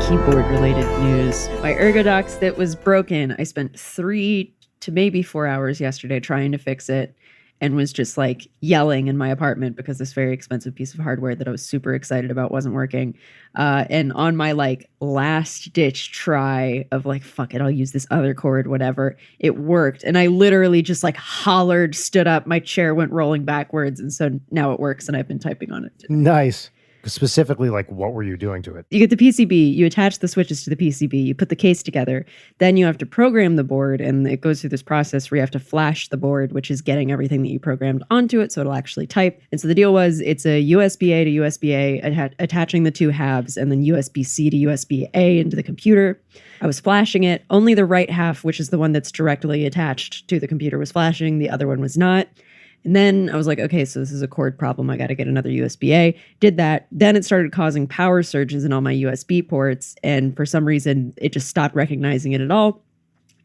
keyboard related news. My Ergodox that was broken, I spent 3 to maybe 4 hours yesterday trying to fix it and was just like yelling in my apartment because this very expensive piece of hardware that I was super excited about wasn't working. And on my like last ditch try of like, fuck it, I'll use this other cord, whatever, it worked. And I literally just like hollered, stood up, my chair went rolling backwards. And so now it works and I've been typing on it today. Nice. Specifically, like, what were you doing to it? You get the PCB, you attach the switches to the PCB, you put the case together, then you have to program the board, and it goes through this process where you have to flash the board, which is getting everything that you programmed onto it so it'll actually type. And so the deal was it's a USB-A to USB-A, attaching the two halves, and then USB-C to USB-A into the computer. I was flashing it. Only the right half, which is the one that's directly attached to the computer, was flashing. The other one was not. And then I was like, okay, so this is a cord problem. I got to get another USB-A. Did that. Then it started causing power surges in all my USB ports. And for some reason, it just stopped recognizing it at all.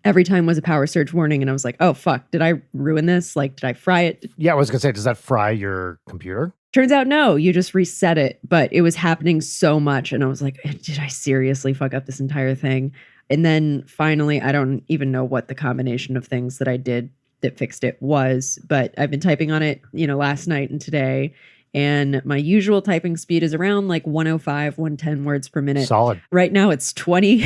Every time was a power surge warning. And I was like, oh, fuck, did I ruin this? Like, did I fry it? Yeah, I was going to say, does that fry your computer? Turns out, no, you just reset it. But it was happening so much. And I was like, did I seriously fuck up this entire thing? And then finally, I don't even know what the combination of things that I did that fixed it was, but I've been typing on it, last night and today, and my usual typing speed is around like 105, 110 words per minute. Solid. Right now it's 20.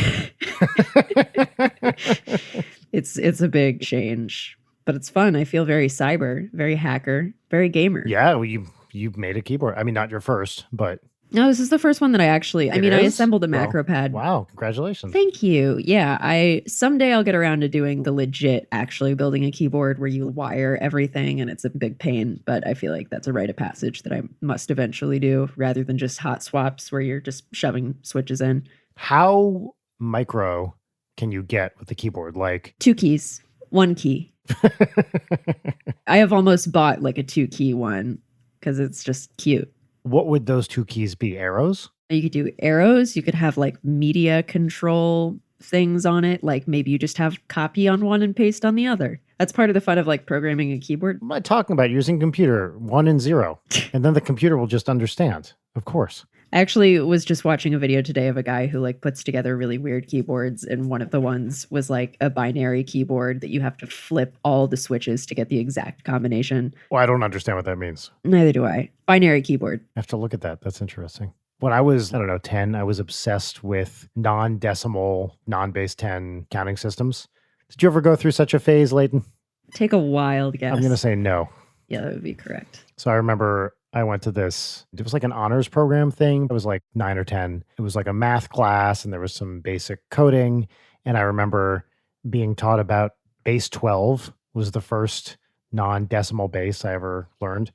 It's a big change, but it's fun. I feel very cyber, very hacker, very gamer. Yeah, well, you've made a keyboard. I mean, not your first, but... No, this is the first one that I actually, I assembled a macro pad. Wow, congratulations. Thank you. Yeah, someday I'll get around to doing the legit, actually building a keyboard where you wire everything and it's a big pain, but I feel like that's a rite of passage that I must eventually do rather than just hot swaps where you're just shoving switches in. How micro can you get with the keyboard? Like 2 keys, 1 key. I have almost bought like a 2-key one because it's just cute. What would those 2 keys be? Arrows? You could do arrows. You could have like media control things on it. Like maybe you just have copy on one and paste on the other. That's part of the fun of like programming a keyboard. I'm not talking about using computer 1 and 0. And then the computer will just understand. Of course. I actually was just watching a video today of a guy who like puts together really weird keyboards. And one of the ones was like a binary keyboard that you have to flip all the switches to get the exact combination. Well, I don't understand what that means. Neither do I. Binary keyboard. I have to look at that. That's interesting. When I was, 10, I was obsessed with non-decimal, non-base 10 counting systems. Did you ever go through such a phase, Layton? Take a wild guess. I'm going to say no. Yeah, that would be correct. So I remember I went to this, it was like an honors program thing. It was like 9 or 10. It was like a math class and there was some basic coding. And I remember being taught about base 12 was the first non-decimal base I ever learned.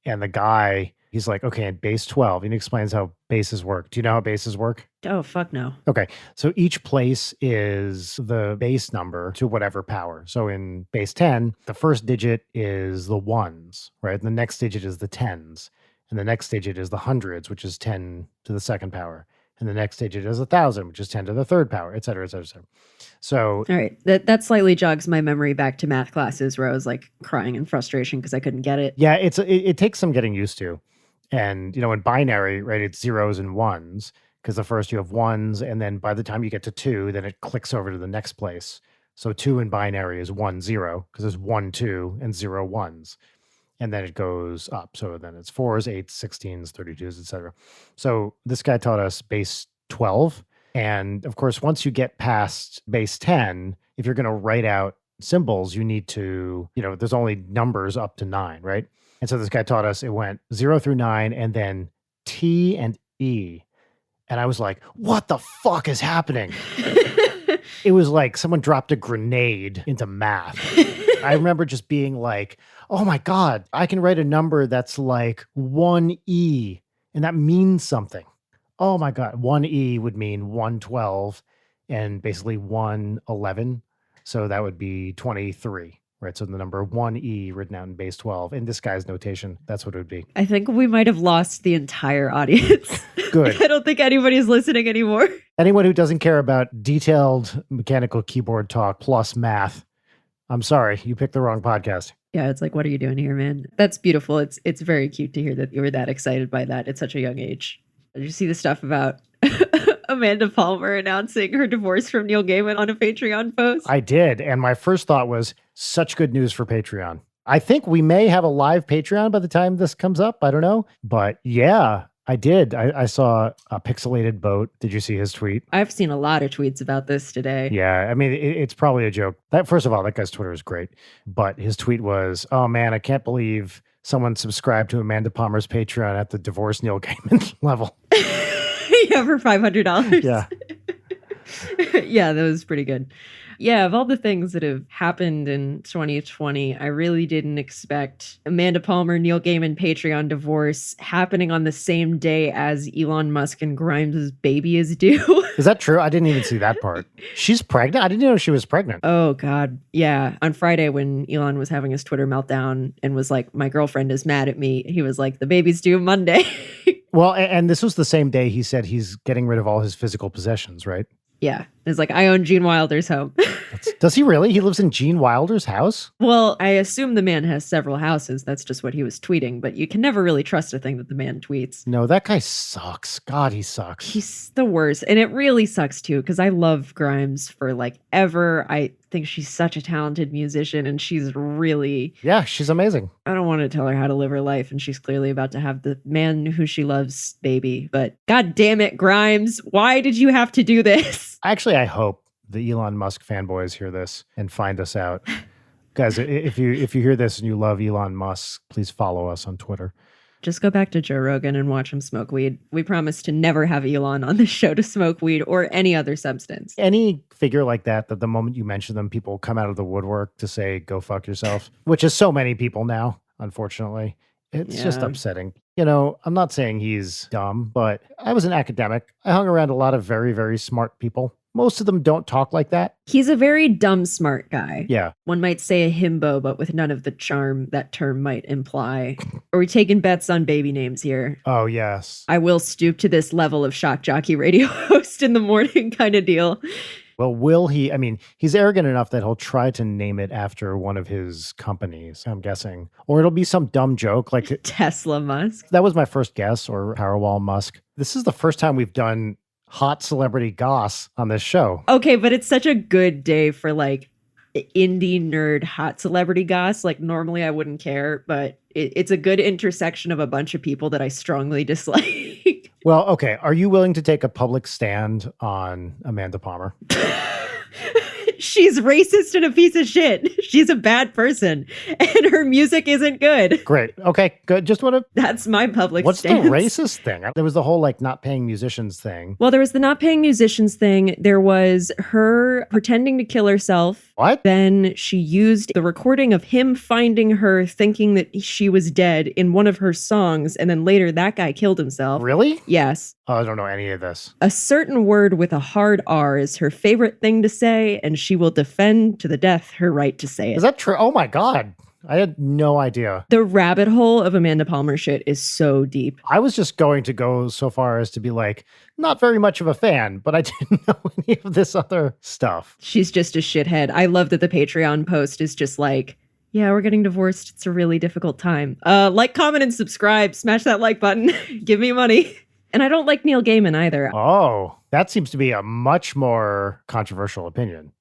And the guy, he's like, okay, at base 12, and he explains how bases work. Do you know how bases work? Oh, fuck no. Okay. So each place is the base number to whatever power. So in base 10, the first digit is the ones, right? And the next digit is the tens. And the next digit is the hundreds, which is 10 to the second power. And the next digit is 1,000, which is 10 to the third power, et cetera, et cetera, et cetera. So, all right. That slightly jogs my memory back to math classes where I was like crying in frustration because I couldn't get it. Yeah, it takes some getting used to. And, in binary, right, it's zeros and ones. Because the first you have ones, and then by the time you get to 2, then it clicks over to the next place. So 2 in binary is 1, 0, because there's 1, 2, and 0, 1s. And then it goes up. So then it's 4s, 8s, 16s, 32s, etc. So this guy taught us base 12. And of course, once you get past base 10, if you're going to write out symbols, you need to, there's only numbers up to 9, right? And so this guy taught us it went 0 through 9, and then T and E. And I was like, what the fuck is happening? It was like someone dropped a grenade into math. I remember just being like, oh my God, I can write a number that's like 1E, and that means something. Oh my God, 1E would mean 112 and basically 111. So that would be 23. Right, so the number 1E written out in base 12. In this guy's notation, that's what it would be. I think we might have lost the entire audience. Good. I don't think anybody's listening anymore. Anyone who doesn't care about detailed mechanical keyboard talk plus math, I'm sorry, you picked the wrong podcast. Yeah, it's like, what are you doing here, man? That's beautiful. It's very cute to hear that you were that excited by that at such a young age. Did you see the stuff about Amanda Palmer announcing her divorce from Neil Gaiman on a Patreon post? I did. And my first thought was such good news for Patreon. I think we may have a live Patreon by the time this comes up. I don't know. But yeah, I did. I saw a pixelated boat. Did you see his tweet? I've seen a lot of tweets about this today. Yeah, I mean, it's probably a joke. First of all, that guy's Twitter is great. But his tweet was, oh man, I can't believe someone subscribed to Amanda Palmer's Patreon at the divorce Neil Gaiman level. Yeah, for $500. Yeah. Yeah, that was pretty good. Yeah, of all the things that have happened in 2020, I really didn't expect Amanda Palmer, Neil Gaiman Patreon divorce happening on the same day as Elon Musk and Grimes' baby is due. Is that true? I didn't even see that part. She's pregnant? I didn't know she was pregnant. Oh, God. Yeah. On Friday, when Elon was having his Twitter meltdown and was like, my girlfriend is mad at me, he was like, the baby's due Monday. Well, and this was the same day he said he's getting rid of all his physical possessions, right? Yeah. It's like, I own Gene Wilder's home. Does he really? He lives in Gene Wilder's house? Well, I assume the man has several houses. That's just what he was tweeting, but you can never really trust a thing that the man tweets. No, that guy sucks. God, he sucks. He's the worst. And it really sucks too, because I love Grimes for like ever. I think she's such a talented musician and she's really... Yeah, she's amazing. I don't want to tell her how to live her life, and she's clearly about to have the man who she loves baby. But God damn it, Grimes, why did you have to do this? Actually, I hope the Elon Musk fanboys hear this and find us out. Guys, if you hear this and you love Elon Musk, please follow us on Twitter. Just go back to Joe Rogan and watch him smoke weed. We promise to never have Elon on the show to smoke weed or any other substance. Any figure like that the moment you mention them, people come out of the woodwork to say, go fuck yourself, which is so many people now, unfortunately. It's just upsetting. You know, I'm not saying he's dumb, but I was an academic. I hung around a lot of very, very smart people. Most of them don't talk like that. He's a very dumb, smart guy. Yeah. One might say a himbo, but with none of the charm that term might imply. Are we taking bets on baby names here? Oh, yes. I will stoop to this level of shock jockey radio host in the morning kind of deal. Well, will he? I mean, he's arrogant enough that he'll try to name it after one of his companies, I'm guessing. Or it'll be some dumb joke like Tesla Musk. That was my first guess, or Powerwall Musk. This is the first time we've done hot celebrity goss on this show. Okay, but it's such a good day for like indie nerd hot celebrity goss. Like normally I wouldn't care, but it's a good intersection of a bunch of people that I strongly dislike. Well, okay. Are you willing to take a public stand on Amanda Palmer? She's racist and a piece of shit. She's a bad person and her music isn't good. Great. Okay, good. Just want to... That's my public What's stance. the racist thing? There was the whole like not paying musicians thing. Well, there was the not paying musicians thing. There was her pretending to kill herself. What? Then she used the recording of him finding her thinking that she was dead in one of her songs. And then later that guy killed himself. Really? Yes. Oh, I don't know any of this. A certain word with a hard R is her favorite thing to say, and she will defend to the death her right to say it. Is that true? Oh my God. I had no idea. The rabbit hole of Amanda Palmer shit is so deep. I was just going to go so far as to be like, not very much of a fan, but I didn't know any of this other stuff. She's just a shithead. I love that the Patreon post is just like, yeah, we're getting divorced. It's a really difficult time. Like, comment, and subscribe. Smash that like button. Give me money. And I don't like Neil Gaiman either. Oh, that seems to be a much more controversial opinion.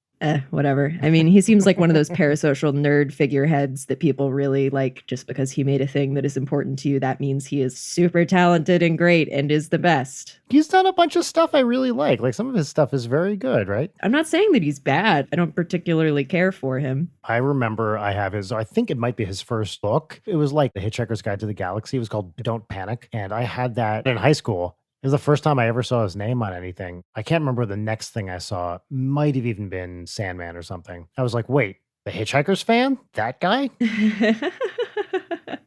Whatever. I mean, he seems like one of those parasocial nerd figureheads that people really like. Just because he made a thing that is important to you, that means he is super talented and great and is the best. He's done a bunch of stuff I really like. Like some of his stuff is very good, right? I'm not saying that he's bad. I don't particularly care for him. I remember I think it might be his first book. It was like The Hitchhiker's Guide to the Galaxy. It was called Don't Panic. And I had that in high school. It was the first time I ever saw his name on anything. I can't remember the next thing I saw. Might have even been Sandman or something. I was like, wait, the Hitchhiker's fan? That guy?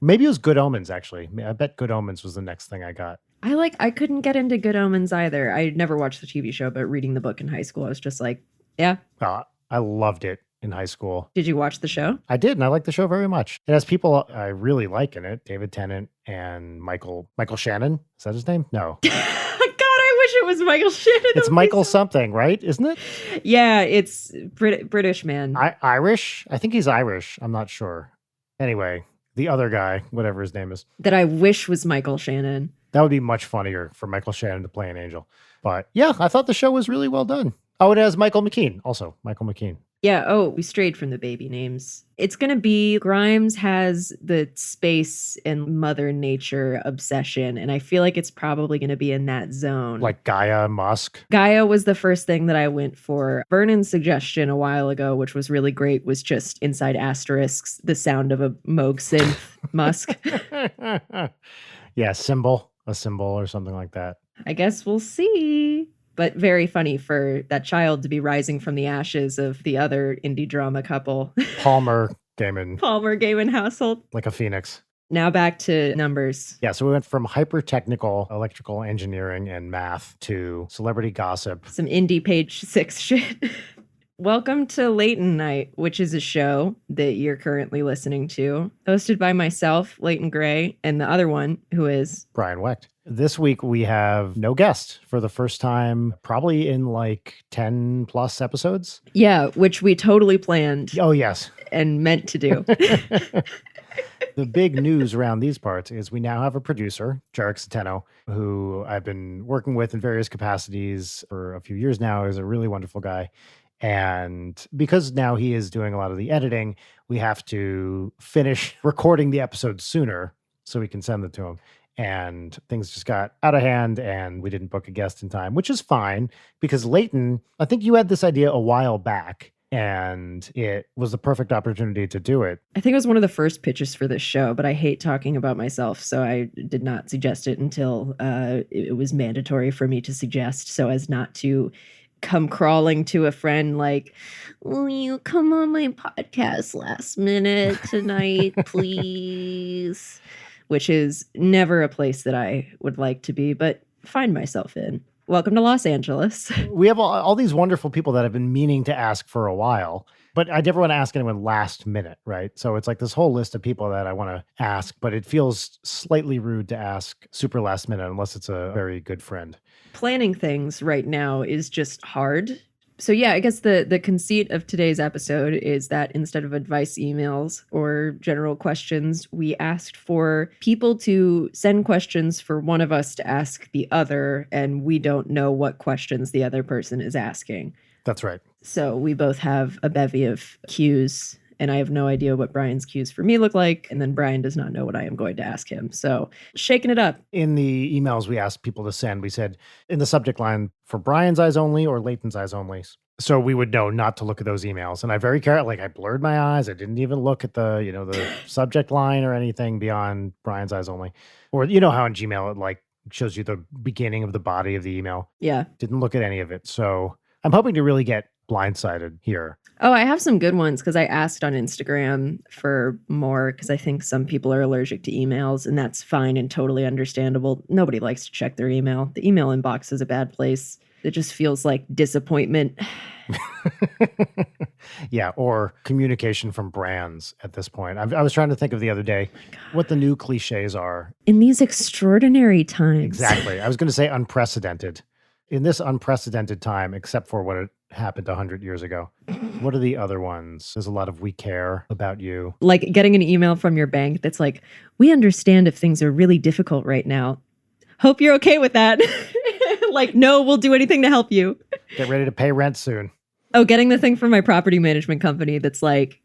Maybe it was Good Omens, actually. I bet Good Omens was the next thing I got. I couldn't get into Good Omens either. I never watched the TV show, but reading the book in high school, I was just like, yeah. I loved it in high school. Did you watch the show? I did, and I like the show very much. It has people I really like in it. David Tennant and Michael Shannon. Is that his name? No. God, I wish it was Michael Shannon. It's Michael something, right? Isn't it? Yeah, it's British man. Irish? I think he's Irish. I'm not sure. Anyway, the other guy, whatever his name is. That I wish was Michael Shannon. That would be much funnier for Michael Shannon to play an angel. But yeah, I thought the show was really well done. Oh, it has Michael McKean also. Michael McKean. Yeah, oh, we strayed from the baby names. It's going to be Grimes has the space and Mother Nature obsession, and I feel like it's probably going to be in that zone. Like Gaia, Musk. Gaia was the first thing that I went for. Vernon's suggestion a while ago, which was really great, was just inside asterisks, the sound of a Moog synth Musk. Yeah, a symbol or something like that. I guess we'll see. But very funny for that child to be rising from the ashes of the other indie drama couple. Palmer Gaiman household. Like a phoenix. Now back to numbers. Yeah, so we went from hyper-technical electrical engineering and math to celebrity gossip. Some indie page 6 shit. Welcome to Layton Night, which is a show that you're currently listening to, hosted by myself, Layton Gray, and the other one, who is Brian Wecht. This week we have no guest for the first time, probably in like 10 plus episodes. Yeah, which we totally planned. Oh, yes. And meant to do. The big news around these parts is we now have a producer, Jarek Centeno, who I've been working with in various capacities for a few years now. He's a really wonderful guy. And because now he is doing a lot of the editing, we have to finish recording the episodes sooner so we can send them to him. And things just got out of hand and we didn't book a guest in time, which is fine because Layton, I think you had this idea a while back and it was the perfect opportunity to do it. I think it was one of the first pitches for this show, but I hate talking about myself, so I did not suggest it until it was mandatory for me to suggest, so as not to come crawling to a friend like, will you come on my podcast last minute tonight, please? Which is never a place that I would like to be, but find myself in. Welcome to Los Angeles. We have all these wonderful people that have been meaning to ask for a while, but I never want to ask anyone last minute, right? So it's like this whole list of people that I want to ask, but it feels slightly rude to ask super last minute unless it's a very good friend. Planning things right now is just hard. So yeah, I guess the conceit of today's episode is that instead of advice emails or general questions, we asked for people to send questions for one of us to ask the other, and we don't know what questions the other person is asking. That's right. So we both have a bevy of cues, and I have no idea what Brian's cues for me look like, and then Brian does not know what I am going to ask him. So shaking it up. In the emails we asked people to send, we said in the subject line, for Brian's eyes only or Layton's eyes only. So we would know not to look at those emails. And I very carefully, I blurred my eyes. I didn't even look at the subject line or anything beyond Brian's eyes only. Or you know how in Gmail it like shows you the beginning of the body of the email. Yeah. Didn't look at any of it. So I'm hoping to really get blindsided here. Oh, I have some good ones because I asked on Instagram for more because I think some people are allergic to emails, and that's fine and totally understandable. Nobody likes to check their email. The email inbox is a bad place. It just feels like disappointment. Yeah, or communication from brands at this point. I was trying to think of the other day what the new cliches are. In these extraordinary times. Exactly. I was going to say unprecedented. In this unprecedented time, except for what happened 100 years ago. What are the other ones? There's a lot of we care about you. Like getting an email from your bank that's like, we understand if things are really difficult right now. Hope you're okay with that. Like, no, we'll do anything to help you. Get ready to pay rent soon. Oh, getting the thing from my property management company that's like,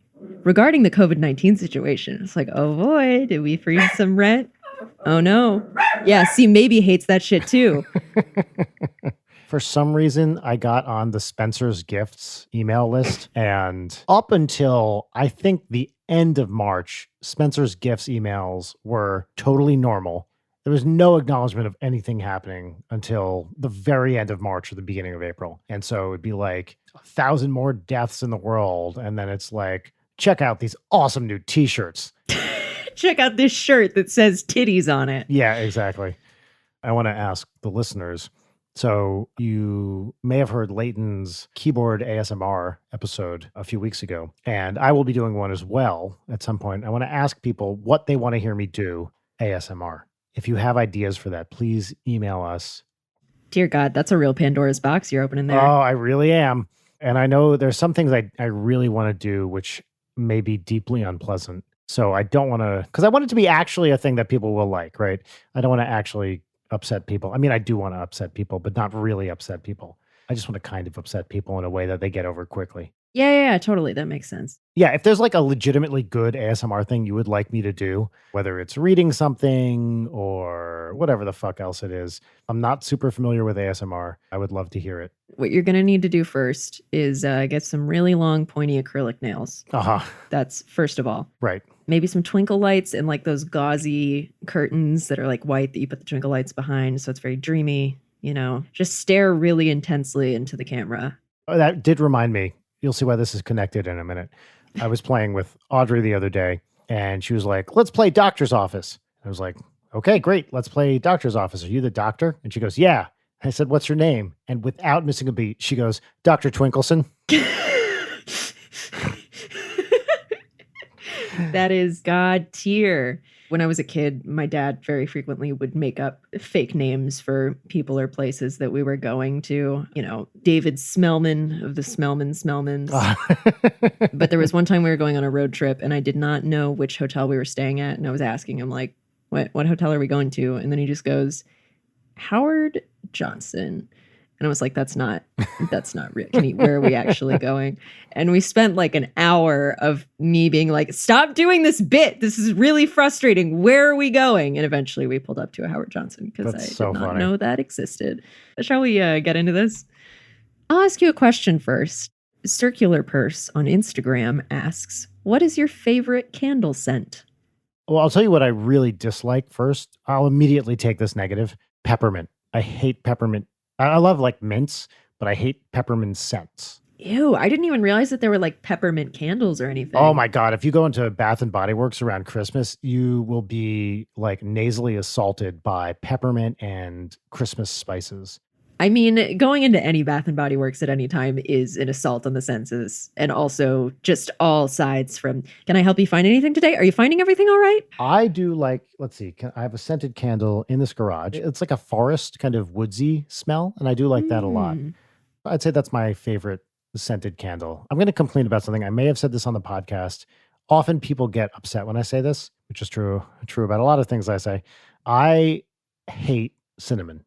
regarding the COVID-19 situation. It's like, oh boy, did we freeze some rent? Oh no. Yeah, see, maybe hates that shit too. For some reason, I got on the Spencer's Gifts email list, and up until I think the end of March, Spencer's Gifts emails were totally normal. There was no acknowledgement of anything happening until the very end of March or the beginning of April. And so it'd be like 1,000 more deaths in the world. And then it's like, check out these awesome new t-shirts. Check out this shirt that says titties on it. Yeah, exactly. I want to ask the listeners. So you may have heard Layton's keyboard ASMR episode a few weeks ago, and I will be doing one as well at some point. I want to ask people what they want to hear me do ASMR. If you have ideas for that, please email us. Dear God, that's a real Pandora's box you're opening there. Oh, I really am. And I know there's some things I really want to do, which may be deeply unpleasant. So I don't want to, because I want it to be actually a thing that people will like, right? I don't want to actually upset people. I mean, I do want to upset people, but not really upset people. I just want to kind of upset people in a way that they get over quickly. Yeah, totally. That makes sense. Yeah, if there's like a legitimately good ASMR thing you would like me to do, whether it's reading something or whatever the fuck else it is, I'm not super familiar with ASMR. I would love to hear it. What you're going to need to do first is get some really long, pointy acrylic nails. Uh-huh. That's first of all. Right. Maybe some twinkle lights and like those gauzy curtains that are like white that you put the twinkle lights behind. So it's very dreamy, you know, just stare really intensely into the camera. Oh, that did remind me. You'll see why this is connected in a minute. I was playing with Audrey the other day and she was like, let's play doctor's office. I was like, okay, great. Let's play doctor's office. Are you the doctor? And she goes, yeah. I said, what's your name? And without missing a beat, she goes, Dr. Twinkleson. That is God tier. When I was a kid, my dad very frequently would make up fake names for people or places that we were going to. You know, David Smellman of the Smellmans. But there was one time we were going on a road trip and I did not know which hotel we were staying at. And I was asking him, like, what hotel are we going to? And then he just goes, Howard Johnson. And I was like, that's not real. Where are we actually going? And we spent like an hour of me being like, stop doing this bit. This is really frustrating. Where are we going? And eventually we pulled up to a Howard Johnson because I did not know that existed. Shall we get into this? I'll ask you a question first. Circular Purse on Instagram asks, what is your favorite candle scent? Well, I'll tell you what I really dislike first. I'll immediately take this negative. Peppermint. I hate peppermint. I love like mints, but I hate peppermint scents. Ew, I didn't even realize that there were like peppermint candles or anything. Oh my God. If you go into Bath and Body Works around Christmas, you will be like nasally assaulted by peppermint and Christmas spices. I mean, going into any Bath and Body Works at any time is an assault on the senses, and also just all sides from, can I help you find anything today? Are you finding everything all right? I do like, let's see, I have a scented candle in this garage. It's like a forest kind of woodsy smell, and I do like that a lot. I'd say that's my favorite scented candle. I'm going to complain about something. I may have said this on the podcast. Often people get upset when I say this, which is true about a lot of things I say. I hate cinnamon.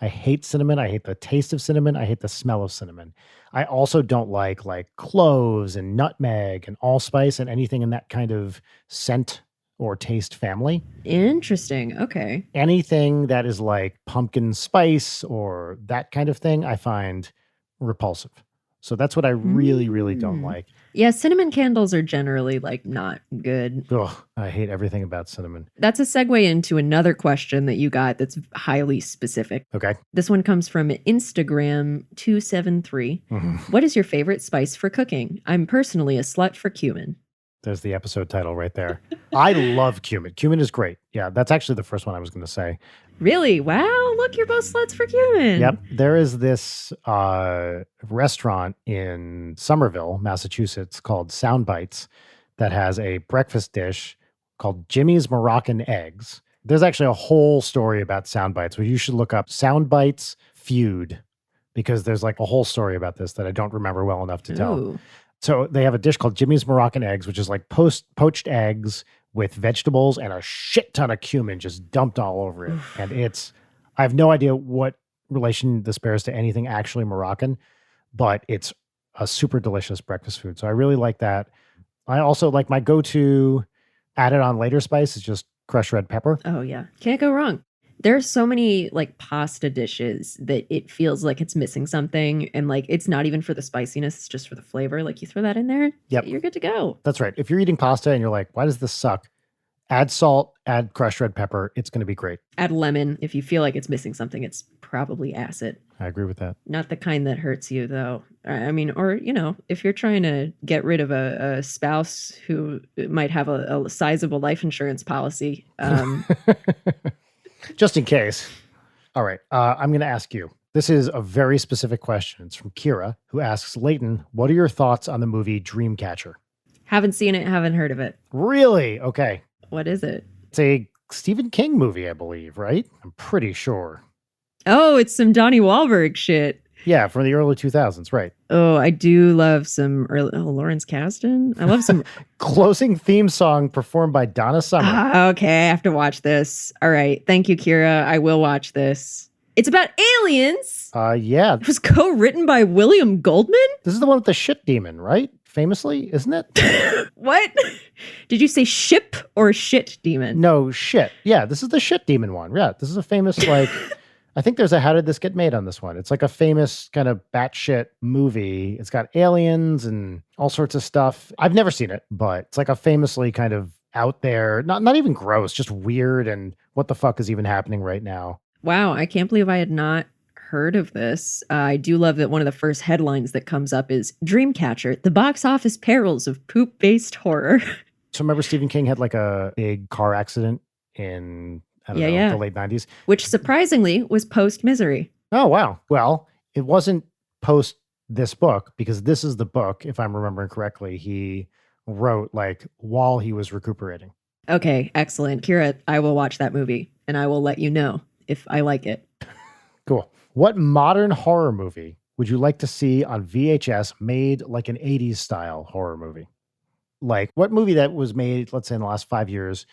I hate cinnamon. I hate the taste of cinnamon. I hate the smell of cinnamon. I also don't like cloves and nutmeg and allspice and anything in that kind of scent or taste family. Interesting. Okay. Anything that is like pumpkin spice or that kind of thing, I find repulsive. So that's what I really, really don't like. Yeah, cinnamon candles are generally like not good. Ugh, I hate everything about cinnamon. That's a segue into another question that you got that's highly specific. Okay. This one comes from Instagram 273. What is your favorite spice for cooking? I'm personally a slut for cumin. There's the episode title right there. I love cumin. Cumin is great. Yeah, that's actually the first one I was going to say. Really? Wow, look, you're both sluts for cumin. Yep. There is this restaurant in Somerville, Massachusetts called Sound Bites that has a breakfast dish called Jimmy's Moroccan Eggs. There's actually a whole story about Sound Bites where you should look up Sound Bites Feud because there's like a whole story about this that I don't remember well enough to tell. Ooh. So they have a dish called Jimmy's Moroccan Eggs, which is like poached eggs with vegetables and a shit ton of cumin just dumped all over it. And I have no idea what relation this bears to anything actually Moroccan, but it's a super delicious breakfast food. So I really like that. I also like my go-to added on later spice is just crushed red pepper. Oh yeah. Can't go wrong. There are so many like pasta dishes that it feels like it's missing something. And like, it's not even for the spiciness. It's just for the flavor. Like you throw that in there. Yep. You're good to go. That's right. If you're eating pasta and you're like, why does this suck? Add salt, add crushed red pepper. It's going to be great. Add lemon. If you feel like it's missing something, it's probably acid. I agree with that. Not the kind that hurts you though. I mean, or, you know, if you're trying to get rid of a spouse who might have a sizable life insurance policy, just in case. All right. I'm going to ask you. This is a very specific question. It's from Kira, who asks, Layton, what are your thoughts on the movie Dreamcatcher? Haven't seen it, haven't heard of it. Really? Okay. What is it? It's a Stephen King movie, I believe, right? I'm pretty sure. Oh, it's some Donnie Wahlberg shit. Yeah, from the early 2000s, right. Oh, I do love some early, Lawrence Kasdan. I love some. Closing theme song performed by Donna Summer. Okay, I have to watch this. All right. Thank you, Kira. I will watch this. It's about aliens. Yeah. It was co-written by William Goldman? This is the one with the shit demon, right? Famously, isn't it? What? Did you say ship or shit demon? No, shit. Yeah, this is the shit demon one. Yeah, this is a famous, like, I think there's a How Did This Get Made on this one. It's like a famous kind of batshit movie. It's got aliens and all sorts of stuff. I've never seen it, but it's like a famously kind of out there, not even gross, just weird and what the fuck is even happening right now. Wow, I can't believe I had not heard of this. I do love that one of the first headlines that comes up is Dreamcatcher, the box office perils of poop-based horror. So remember Stephen King had like a big car accident in, I don't know, the late 90s? Which surprisingly was post-Misery. Oh, wow. Well, it wasn't post this book because this is the book, if I'm remembering correctly, he wrote like while he was recuperating. Okay, excellent. Kira, I will watch that movie and I will let you know if I like it. Cool. What modern horror movie would you like to see on VHS made like an 80s style horror movie? Like what movie that was made, let's say in the last 5 years,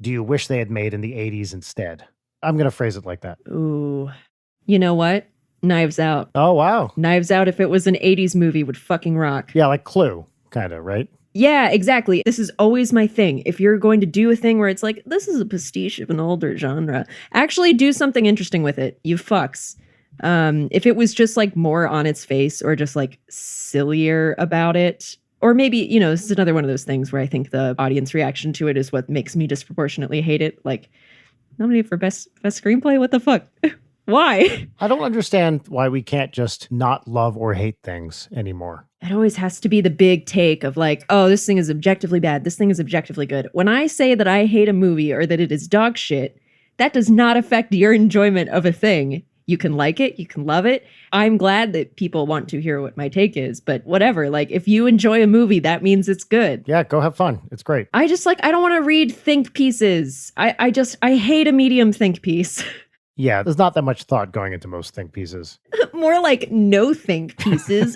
do you wish they had made in the 80s instead? I'm going to phrase it like that. Ooh. You know what? Knives Out. Oh, wow. Knives Out, if it was an 80s movie, would fucking rock. Yeah, like Clue, kind of, right? Yeah, exactly. This is always my thing. If you're going to do a thing where it's like, this is a pastiche of an older genre, actually do something interesting with it, you fucks. If it was just like more on its face or just like sillier about it, or maybe, you know, this is another one of those things where I think the audience reaction to it is what makes me disproportionately hate it. Like, nominated for best screenplay? What the fuck? Why? I don't understand why we can't just not love or hate things anymore. It always has to be the big take of like, oh, this thing is objectively bad. This thing is objectively good. When I say that I hate a movie or that it is dog shit, that does not affect your enjoyment of a thing. You can like it. You can love it. I'm glad that people want to hear what my take is, but whatever. Like, if you enjoy a movie, that means it's good. Yeah, go have fun. It's great. I don't want to read think pieces. I hate a medium think piece. Yeah, there's not that much thought going into most think pieces. More like no think pieces.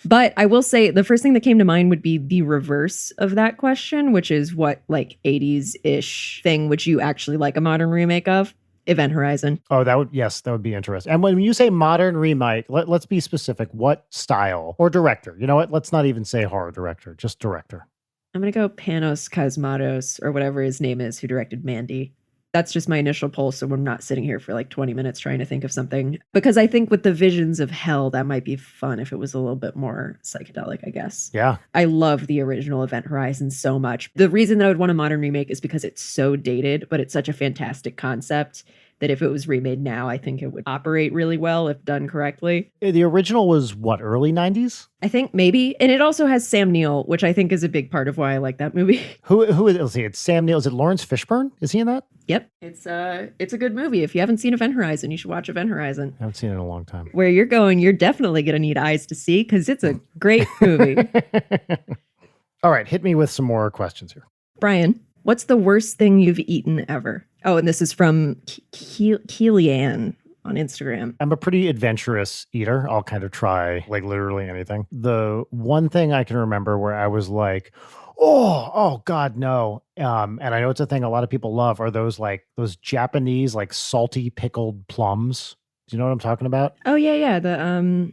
But I will say the first thing that came to mind would be the reverse of that question, which is what like 80s-ish thing would you actually like a modern remake of? Event Horizon. Oh, that would be interesting. And when you say modern remake, let's be specific. What style or director? You know what? Let's not even say horror director, just director. I'm going to go Panos Cosmatos or whatever his name is who directed Mandy. That's just my initial poll, so I'm not sitting here for like 20 minutes trying to think of something. Because I think with the visions of hell, that might be fun if it was a little bit more psychedelic, I guess. Yeah. I love the original Event Horizon so much. The reason that I would want a modern remake is because it's so dated, but it's such a fantastic concept that if it was remade now, I think it would operate really well if done correctly. The original was what, early 90s? I think maybe. And it also has Sam Neill, which I think is a big part of why I like that movie. Who is, let's see, it's Sam Neill. Is it Lawrence Fishburne? Is he in that? Yep. It's a good movie. If you haven't seen Event Horizon, you should watch Event Horizon. I haven't seen it in a long time. Where you're going, you're definitely going to need eyes to see because it's a great movie. All right, hit me with some more questions here. Brian, what's the worst thing you've eaten ever? Oh, and this is from Keelianne on Instagram. I'm a pretty adventurous eater. I'll kind of try like literally anything. The one thing I can remember where I was like, oh God, no. And I know it's a thing a lot of people love are those Japanese like salty pickled plums. Do you know what I'm talking about? Oh yeah. The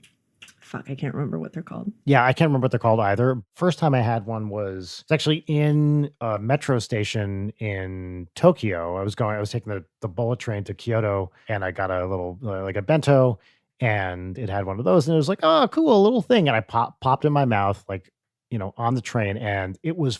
fuck, I can't remember what they're called. Yeah, I can't remember what they're called either. First time I had one was it's actually in a metro station in Tokyo. I was taking the bullet train to Kyoto, and I got a little like a bento, and it had one of those, and it was like, oh, cool, a little thing, and I popped in my mouth like, you know, on the train, and it was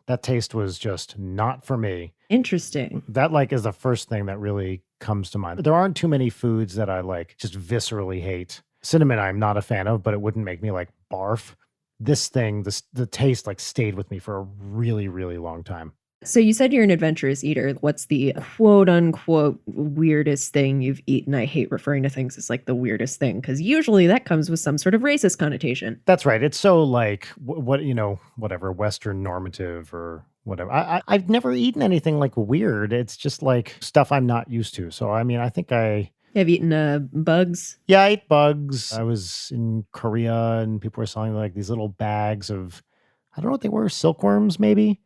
that taste was just not for me. Interesting. That like is the first thing that really comes to mind. There aren't too many foods that I like just viscerally hate. Cinnamon, I'm not a fan of, but it wouldn't make me like barf. This thing, the taste like stayed with me for a really, really long time. So you said you're an adventurous eater. What's the quote unquote weirdest thing you've eaten? I hate referring to things as like the weirdest thing because usually that comes with some sort of racist connotation. That's right. It's so like whatever, Western normative or whatever. I've never eaten anything like weird. It's just like stuff I'm not used to. So I mean, I think I Have you eaten bugs? Yeah, I ate bugs. I was in Korea and people were selling like these little bags of, I don't know what they were, silkworms maybe.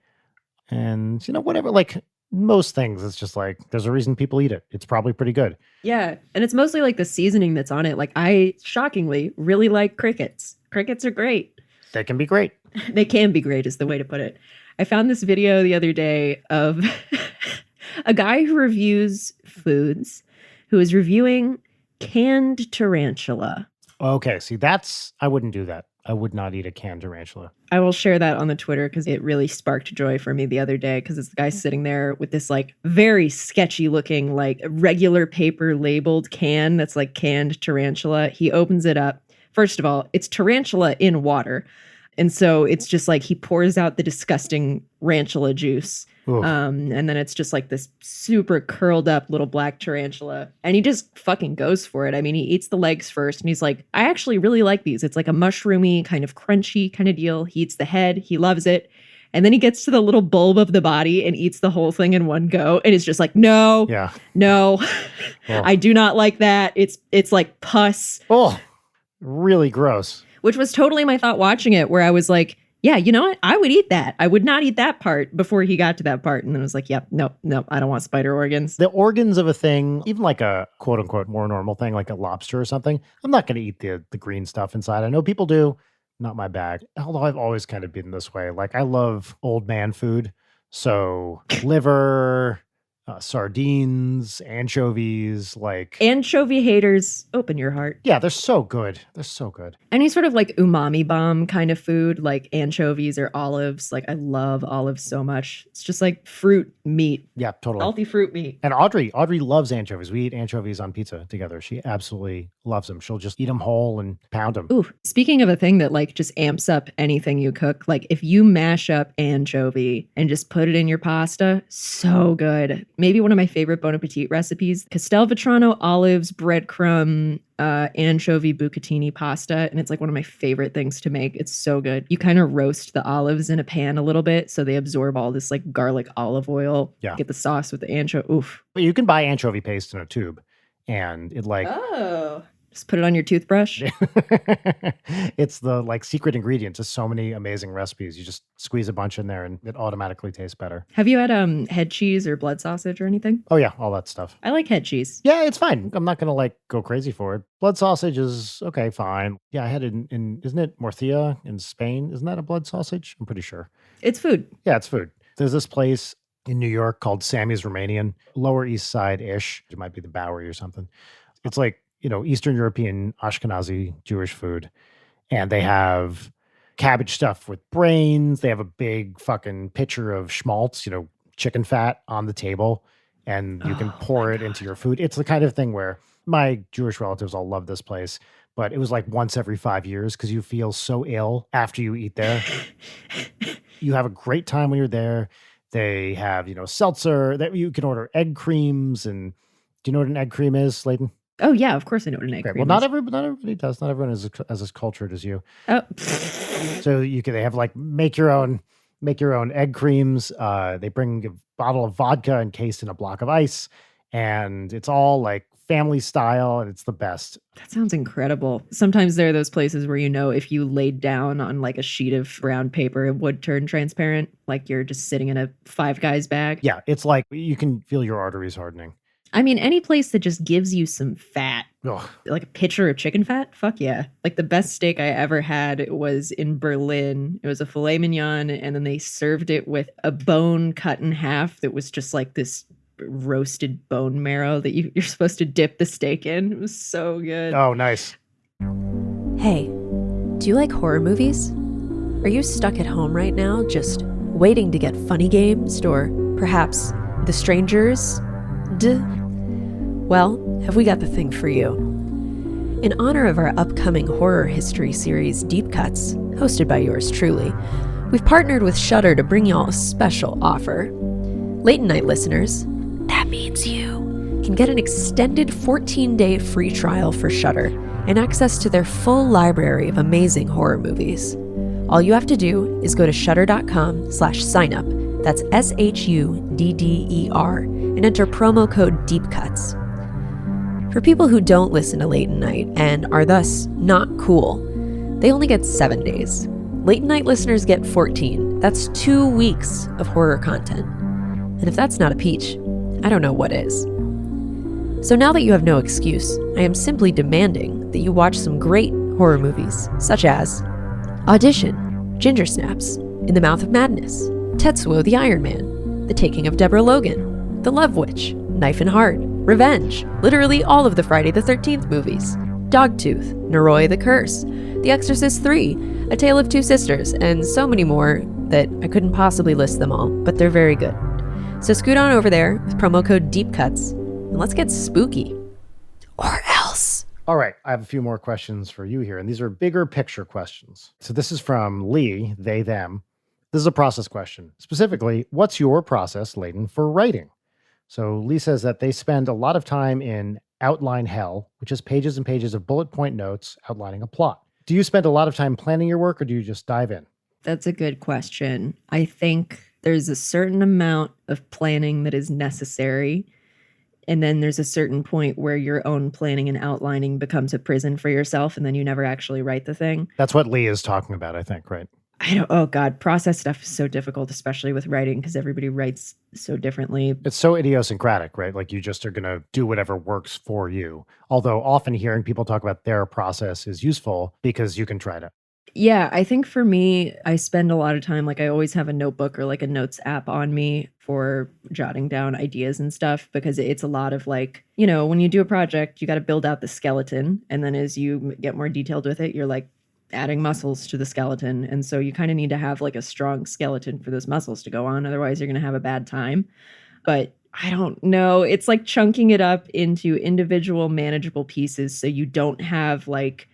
And, whatever, like most things, it's just like there's a reason people eat it. It's probably pretty good. Yeah. And it's mostly like the seasoning that's on it. Like I shockingly really like crickets. Crickets are great. They can be great. They can be great is the way to put it. I found this video the other day of a guy who reviews foods who is reviewing canned tarantula. Okay, see, I wouldn't do that. I would not eat a canned tarantula. I will share that on the Twitter because it really sparked joy for me the other day because it's the guy sitting there with this like very sketchy looking like regular paper labeled can that's like canned tarantula. He opens it up. First of all, it's tarantula in water. And so it's just like he pours out the disgusting tarantula juice. And then it's just like this super curled up little black tarantula. And he just fucking goes for it. I mean, he eats the legs first and he's like, I actually really like these. It's like a mushroomy, kind of crunchy kind of deal. He eats the head. He loves it. And then he gets to the little bulb of the body and eats the whole thing in one go. And it's just like, no, I do not like that. It's like pus. Oh, really gross. Which was totally my thought watching it, where I was like, yeah, you know what? I would eat that. I would not eat that part before he got to that part. And then I was like, yep, no, I don't want spider organs. The organs of a thing, even like a quote unquote more normal thing, like a lobster or something, I'm not going to eat the green stuff inside. I know people do, not my bag. Although I've always kind of been this way. Like I love old man food. So liver, sardines, anchovies, like anchovy haters, open your heart. Yeah, they're so good. They're so good. Any sort of like umami bomb kind of food, like anchovies or olives. Like I love olives so much. It's just like fruit meat. Yeah, totally. Healthy fruit meat. And Audrey loves anchovies. We eat anchovies on pizza together. She absolutely loves them. She'll just eat them whole and pound them. Ooh, speaking of a thing that like just amps up anything you cook, like if you mash up anchovy and just put it in your pasta, so good. Maybe one of my favorite Bon Appetit recipes, Castelvetrano olives, breadcrumb, anchovy bucatini pasta. And it's like one of my favorite things to make. It's so good. You kind of roast the olives in a pan a little bit so they absorb all this like garlic olive oil. Yeah. Get the sauce with the anchovy. Oof. But you can buy anchovy paste in a tube and it like... Oh. Just put it on your toothbrush. It's the like secret ingredient to so many amazing recipes. You just squeeze a bunch in there and it automatically tastes better. Have you had head cheese or blood sausage or anything? Oh yeah, all that stuff. I like head cheese. Yeah, it's fine. I'm not gonna like go crazy for it. Blood sausage is okay, fine. Yeah, I had it in isn't it Murcia in Spain? Isn't that a blood sausage? I'm pretty sure. It's food. Yeah, it's food. There's this place in New York called Sammy's Romanian, Lower East Side-ish. It might be the Bowery or something. It's like, Eastern European Ashkenazi Jewish food. And they have cabbage stuff with brains. They have a big fucking pitcher of schmaltz, chicken fat on the table. And you can pour it into your food. It's the kind of thing where my Jewish relatives all love this place. But it was like once every 5 years because you feel so ill after you eat there. You have a great time when you're there. They have, seltzer. That you can order egg creams. And do you know what an egg cream is, Layton? Oh, yeah, of course I know what an egg cream Well, is. not everybody does. Not everyone is as cultured as you. Oh. So they have like make your own egg creams. They bring a bottle of vodka encased in a block of ice. And it's all like family style and it's the best. That sounds incredible. Sometimes there are those places where if you laid down on like a sheet of brown paper, it would turn transparent. Like you're just sitting in a Five Guys bag. Yeah, it's like you can feel your arteries hardening. I mean, any place that just gives you some fat, Ugh. like a pitcher of chicken fat, fuck yeah. Like the best steak I ever had was in Berlin. It was a filet mignon, and then they served it with a bone cut in half that was just like this roasted bone marrow that you're supposed to dip the steak in. It was so good. Oh, nice. Hey, do you like horror movies? Are you stuck at home right now just waiting to get funny games or perhaps The Strangers? Well, have we got the thing for you. In honor of our upcoming horror history series, Deep Cuts, hosted by yours truly, we've partnered with Shudder to bring y'all a special offer. Late Night listeners, that means you, can get an extended 14-day free trial for Shudder and access to their full library of amazing horror movies. All you have to do is go to shudder.com/signup, that's SHUDDER, and enter promo code DEEPCUTS. For people who don't listen to Late Night and are thus not cool, they only get 7 days. Late Night listeners get 14. That's 2 weeks of horror content. And if that's not a peach, I don't know what is. So now that you have no excuse, I am simply demanding that you watch some great horror movies, such as Audition, Ginger Snaps, In the Mouth of Madness, Tetsuo the Iron Man, The Taking of Deborah Logan, The Love Witch, Knife and Heart, Revenge, literally all of the Friday the 13th movies, Dogtooth, Noroi the Curse, The Exorcist 3, A Tale of Two Sisters, and so many more that I couldn't possibly list them all, but they're very good. So scoot on over there with promo code DEEPCUTS, and let's get spooky. Or else. All right, I have a few more questions for you here, and these are bigger picture questions. So this is from Lee, they, them. This is a process question. Specifically, what's your process, Layton, for writing? So Lee says that they spend a lot of time in outline hell, which is pages and pages of bullet point notes outlining a plot. Do you spend a lot of time planning your work, or do you just dive in? That's a good question. I think there's a certain amount of planning that is necessary. And then there's a certain point where your own planning and outlining becomes a prison for yourself, and then you never actually write the thing. That's what Lee is talking about, I think, right? Oh God, process stuff is so difficult, especially with writing, because everybody writes so differently. It's so idiosyncratic, right? Like you just are going to do whatever works for you. Although often hearing people talk about their process is useful because you can try it. Yeah, I think for me, I spend a lot of time, like I always have a notebook or like a notes app on me for jotting down ideas and stuff, because it's a lot of like, you know, when you do a project, you got to build out the skeleton. And then as you get more detailed with it, you're like adding muscles to the skeleton. And so you kind of need to have like a strong skeleton for those muscles to go on. Otherwise, you're going to have a bad time. But I don't know. It's like chunking it up into individual manageable pieces so you don't have like,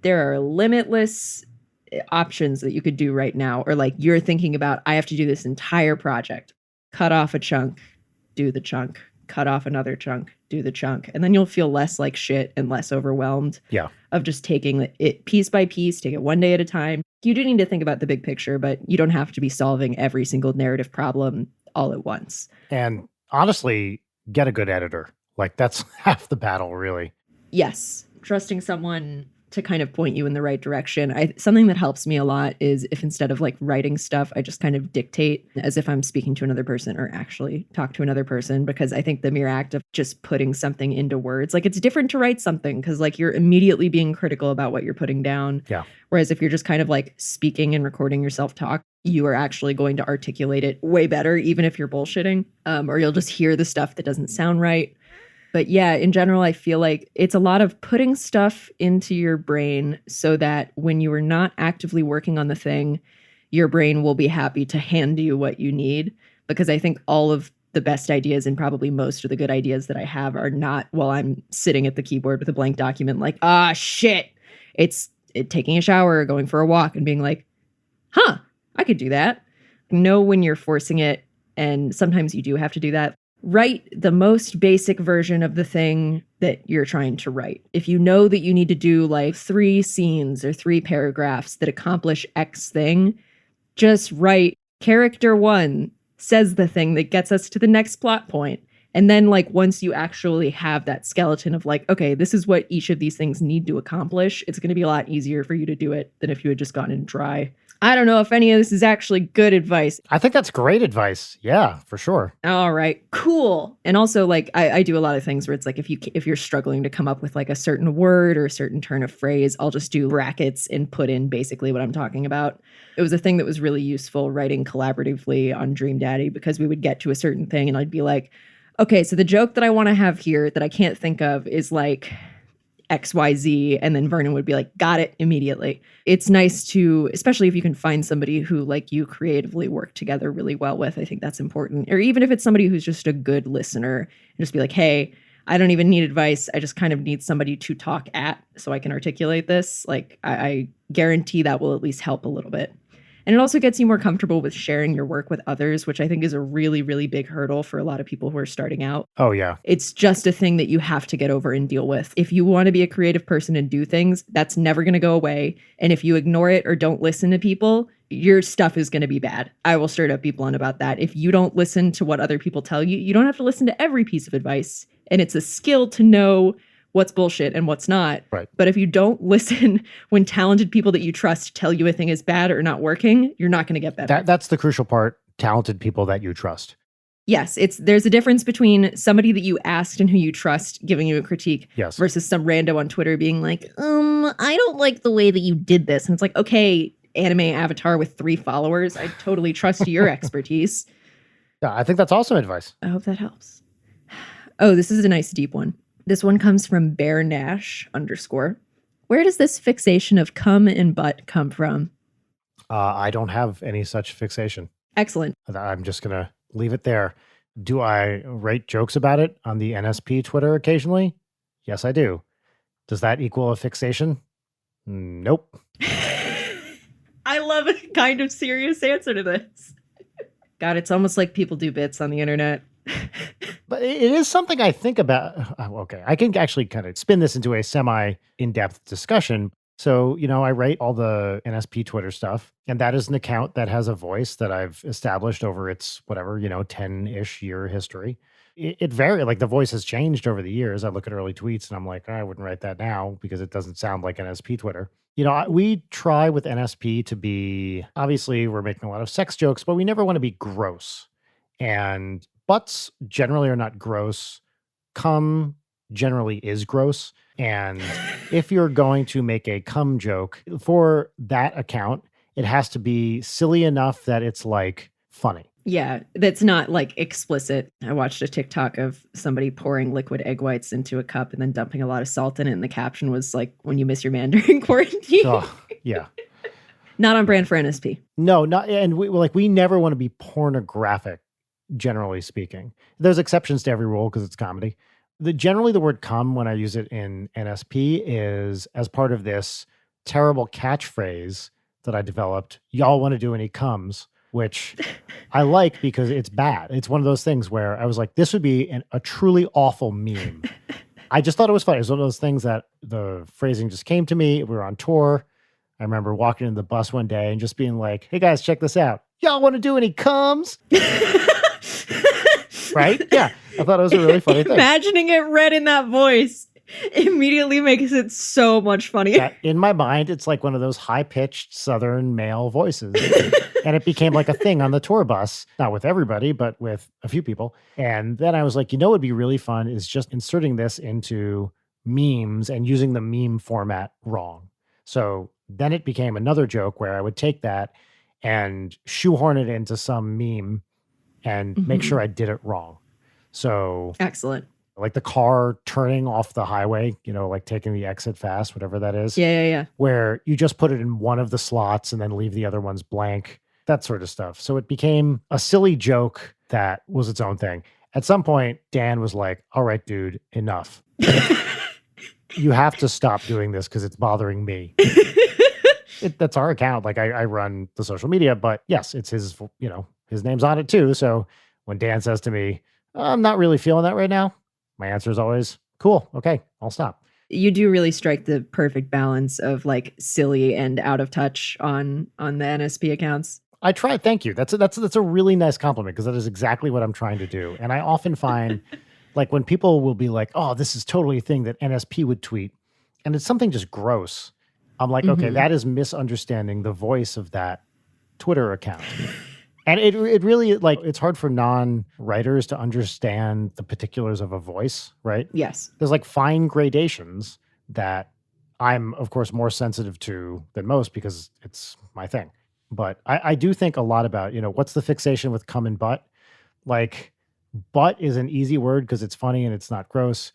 there are limitless options that you could do right now. Or like you're thinking about, I have to do this entire project. Cut off a chunk, do the chunk. Cut off another chunk, do the chunk. And then you'll feel less like shit and less overwhelmed of just taking it piece by piece, take it one day at a time. You do need to think about the big picture, but you don't have to be solving every single narrative problem all at once. And honestly, get a good editor. Like that's half the battle, really. Yes. Trusting someone to kind of point you in the right direction. Something that helps me a lot is if instead of like writing stuff, I just kind of dictate as if I'm speaking to another person or actually talk to another person, because I think the mere act of just putting something into words, like it's different to write something because like you're immediately being critical about what you're putting down. Yeah. Whereas if you're just kind of like speaking and recording yourself talk, you are actually going to articulate it way better, even if you're bullshitting, or you'll just hear the stuff that doesn't sound right. But yeah, in general, I feel like it's a lot of putting stuff into your brain so that when you are not actively working on the thing, your brain will be happy to hand you what you need. Because I think all of the best ideas and probably most of the good ideas that I have are not while I'm sitting at the keyboard with a blank document like, shit. It's taking a shower or going for a walk and being like, I could do that. Know when you're forcing it. And sometimes you do have to do that. Write the most basic version of the thing that you're trying to write. If you know that you need to do like 3 scenes or 3 paragraphs that accomplish X thing, just write character 1 says the thing that gets us to the next plot point. And then like once you actually have that skeleton of like, okay, this is what each of these things need to accomplish, it's going to be a lot easier for you to do it than if you had just gone in dry. I don't know if any of this is actually good advice. I think that's great advice. Yeah, for sure. All right, cool. And also like I do a lot of things where it's like if you're struggling to come up with like a certain word or a certain turn of phrase, I'll just do brackets and put in basically what I'm talking about. It was a thing that was really useful writing collaboratively on Dream Daddy, because we would get to a certain thing and I'd be like, okay, so the joke that I want to have here that I can't think of is like XYZ, and then Vernon would be like, got it immediately. It's nice to, especially if you can find somebody who like you creatively work together really well with. I think that's important. Or even if it's somebody who's just a good listener, and just be like, hey, I don't even need advice. I just kind of need somebody to talk at so I can articulate this. Like I guarantee that will at least help a little bit. And it also gets you more comfortable with sharing your work with others, which I think is a really, really big hurdle for a lot of people who are starting out. Oh, yeah. It's just a thing that you have to get over and deal with. If you want to be a creative person and do things, that's never going to go away. And if you ignore it or don't listen to people, your stuff is going to be bad. I will straight up be blunt about that. If you don't listen to what other people tell you, you don't have to listen to every piece of advice. And it's a skill to know what's bullshit and what's not. Right. But if you don't listen when talented people that you trust tell you a thing is bad or not working, you're not going to get better. That's the crucial part. Talented people that you trust. Yes, there's a difference between somebody that you asked and who you trust giving you a critique versus some rando on Twitter being like, I don't like the way that you did this. And it's like, okay, anime avatar with 3 followers, I totally trust your expertise. Yeah, I think that's awesome advice. I hope that helps. Oh, this is a nice deep one. This one comes from Bear Nash _ Where does this fixation of cum and butt come from? I don't have any such fixation. Excellent. I'm just going to leave it there. Do I write jokes about it on the NSP Twitter occasionally? Yes, I do. Does that equal a fixation? Nope. I love a kind of serious answer to this. God, it's almost like people do bits on the internet. But it is something I think about. Okay, I can actually kind of spin this into a semi-in-depth discussion. So, I write all the NSP Twitter stuff, and that is an account that has a voice that I've established over its, 10-ish year history. It varies. Like, the voice has changed over the years. I look at early tweets, and I'm like, I wouldn't write that now because it doesn't sound like NSP Twitter. We try with NSP to be, obviously, we're making a lot of sex jokes, but we never want to be gross. And butts generally are not gross. Cum generally is gross. And if you're going to make a cum joke for that account, it has to be silly enough that it's like funny. Yeah, that's not like explicit. I watched a TikTok of somebody pouring liquid egg whites into a cup and then dumping a lot of salt in it. And the caption was like, when you miss your man during quarantine. Oh, yeah. Not on brand for NSP. No, not. And we never want to be pornographic, generally speaking. There's exceptions to every rule because it's comedy. Generally, the word cum, when I use it in NSP, is as part of this terrible catchphrase that I developed. Y'all want to do any cums, which I like because it's bad. It's one of those things where I was like, this would be a truly awful meme. I just thought it was funny. It was one of those things that the phrasing just came to me. We were on tour. I remember walking in the bus one day and just being like, hey guys, check this out. Y'all want to do any cums? Right? Yeah. I thought it was a really funny thing. Imagining it read in that voice immediately makes it so much funnier. In my mind, it's like one of those high-pitched Southern male voices. And it became like a thing on the tour bus, not with everybody, but with a few people. And then I was like, what would be really fun is just inserting this into memes and using the meme format wrong. So then it became another joke where I would take that and shoehorn it into some meme and make sure I did it wrong. So excellent. Like the car turning off the highway, like taking the exit fast, whatever that is. Yeah. Where you just put it in one of the slots and then leave the other ones blank, that sort of stuff. So it became a silly joke that was its own thing. At some point, Dan was like, all right, dude, enough. You have to stop doing this because it's bothering me. That's our account. Like I run the social media, but yes, it's his, his name's on it too. So when Dan says to me, I'm not really feeling that right now, my answer is always, cool, okay, I'll stop. You do really strike the perfect balance of like silly and out of touch on the NSP accounts. I try. Thank you. That's a really nice compliment because that is exactly what I'm trying to do. And I often find like when people will be like, oh, this is totally a thing that NSP would tweet, and it's something just gross. I'm like, okay, that is misunderstanding the voice of that Twitter account. And it really, like, it's hard for non-writers to understand the particulars of a voice, right? Yes. There's like fine gradations that I'm, of course, more sensitive to than most because it's my thing. But I do think a lot about, what's the fixation with cum and butt? Like, butt is an easy word because it's funny and it's not gross.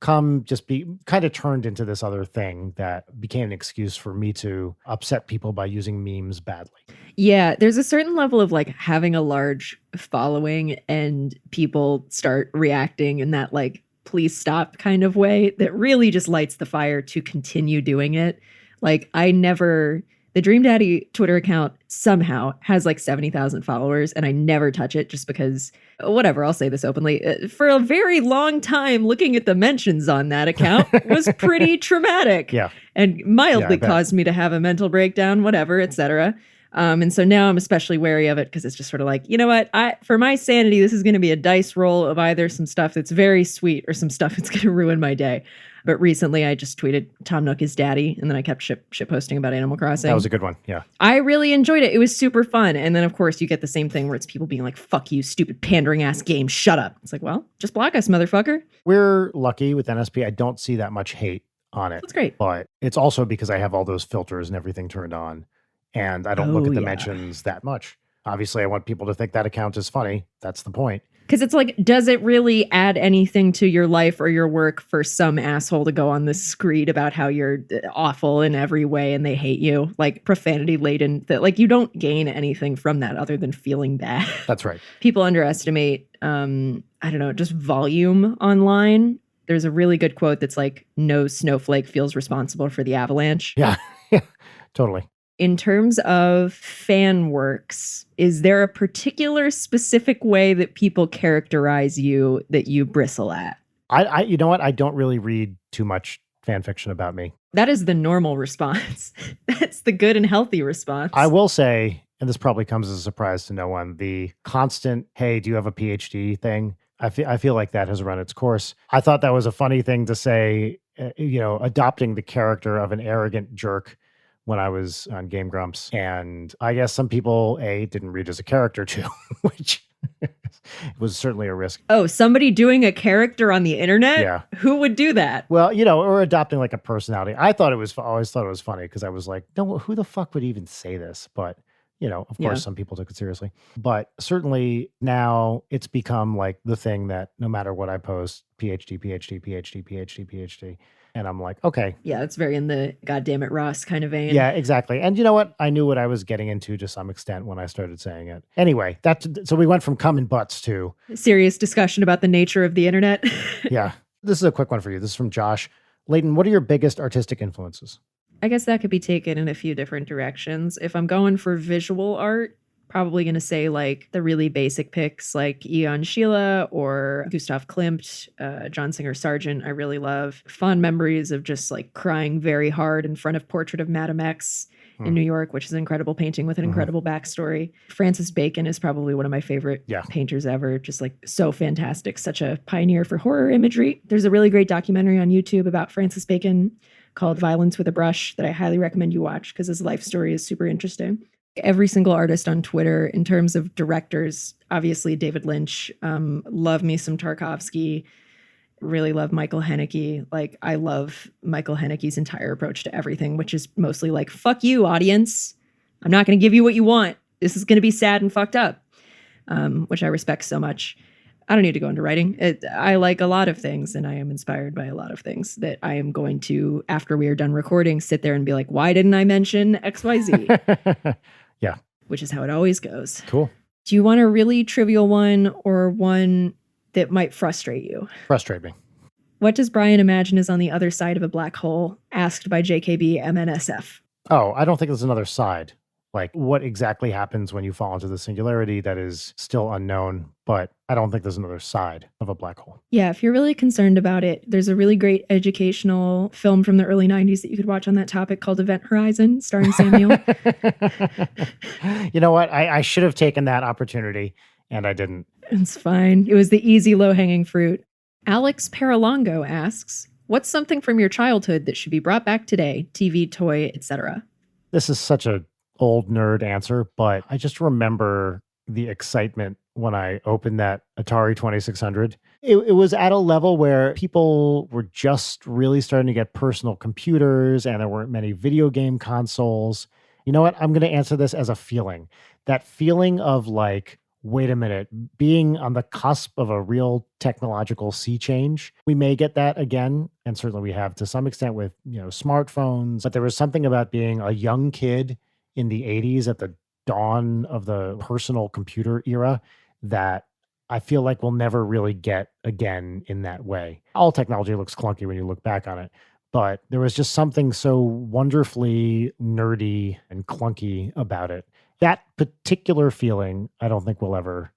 Cum just kind of turned into this other thing that became an excuse for me to upset people by using memes badly. Yeah, there's a certain level of like having a large following and people start reacting in that like, please stop kind of way that really just lights the fire to continue doing it. Like the Dream Daddy Twitter account somehow has like 70,000 followers and I never touch it just because, whatever, I'll say this openly. For a very long time, looking at the mentions on that account was pretty traumatic. Yeah. And mildly caused me to have a mental breakdown, whatever, etc. And so now I'm especially wary of it because it's just sort of like, you know what? For my sanity, this is going to be a dice roll of either some stuff that's very sweet or some stuff that's going to ruin my day. But recently I just tweeted Tom Nook is daddy, and then I kept shit posting about Animal Crossing. That was a good one. Yeah. I really enjoyed it. It was super fun. And then, of course, you get the same thing where it's people being like, fuck you, stupid pandering ass game. Shut up. It's like, well, just block us, motherfucker. We're lucky with NSP. I don't see that much hate on it. That's great. But it's also because I have all those filters and everything turned on, and I don't look at the mentions that much. Obviously, I want people to think that account is funny. That's the point. Because it's like, does it really add anything to your life or your work for some asshole to go on this screed about how you're awful in every way and they hate you? Like profanity laden, that like you don't gain anything from that other than feeling bad. That's right. People underestimate, just volume online. There's a really good quote that's like, no snowflake feels responsible for the avalanche. Yeah, yeah, totally. In terms of fan works, is there a particular specific way that people characterize you that you bristle at? I you know what? I don't really read too much fan fiction about me. That is the normal response. That's the good and healthy response. I will say, and this probably comes as a surprise to no one, the constant, hey, do you have a PhD thing? I feel like that has run its course. I thought that was a funny thing to say, adopting the character of an arrogant jerk when I was on Game Grumps. And I guess some people, didn't read as a character too, which was certainly a risk. Oh, somebody doing a character on the internet? Yeah. Who would do that? Well, or adopting like a personality. I always thought it was funny because I was like, no, who the fuck would even say this? But of course, some people took it seriously. But certainly now it's become like the thing that no matter what I post, PhD, PhD, PhD, PhD, PhD. And I'm like, okay. Yeah, it's very in the goddamn it, Ross kind of vein. Yeah, exactly. And you know what? I knew what I was getting into to some extent when I started saying it. Anyway, so we went from cum and butts to serious discussion about the nature of the internet. Yeah. This is a quick one for you. This is from Josh. Layton, what are your biggest artistic influences? I guess that could be taken in a few different directions. If I'm going for visual art, probably going to say like the really basic picks like Eon Sheila or Gustav Klimt, John Singer Sargent. I really love fond memories of just like crying very hard in front of Portrait of Madame X in New York, which is an incredible painting with an incredible backstory. Francis Bacon is probably one of my favorite painters ever. Just like so fantastic, such a pioneer for horror imagery. There's a really great documentary on YouTube about Francis Bacon called Violence with a Brush that I highly recommend you watch because his life story is super interesting. Every single artist on Twitter, in terms of directors, obviously David Lynch, love me some Tarkovsky, really love Michael Haneke. Like, I love Michael Haneke's entire approach to everything, which is mostly like, fuck you, audience. I'm not going to give you what you want. This is going to be sad and fucked up, which I respect so much. I don't need to go into writing. I like a lot of things, and I am inspired by a lot of things that I am going to, after we are done recording, sit there and be like, why didn't I mention XYZ? Yeah. Which is how it always goes. Cool. Do you want a really trivial one or one that might frustrate you? Frustrate me. What does Brian imagine is on the other side of a black hole? Asked by JKB MNSF. Oh, I don't think there's another side. Like, what exactly happens when you fall into the singularity, that is still unknown, but I don't think there's another side of a black hole. Yeah, if you're really concerned about it, there's a really great educational film from the early 90s that you could watch on that topic called Event Horizon, starring Samuel. You know what? I should have taken that opportunity, and I didn't. It's fine. It was the easy, low-hanging fruit. Alex Paralongo asks, what's something from your childhood that should be brought back today? TV, toy, etc. This is such a old nerd answer, but I just remember the excitement when I opened that Atari 2600. It was at a level where people were just really starting to get personal computers and there weren't many video game consoles. You know what? I'm going to answer this as a feeling. That feeling of like, wait a minute, being on the cusp of a real technological sea change. We may get that again, and certainly we have to some extent with, smartphones, but there was something about being a young kid in the 80s at the dawn of the personal computer era that I feel like we'll never really get again in that way. All technology looks clunky when you look back on it, but there was just something so wonderfully nerdy and clunky about it. That particular feeling, I don't think will ever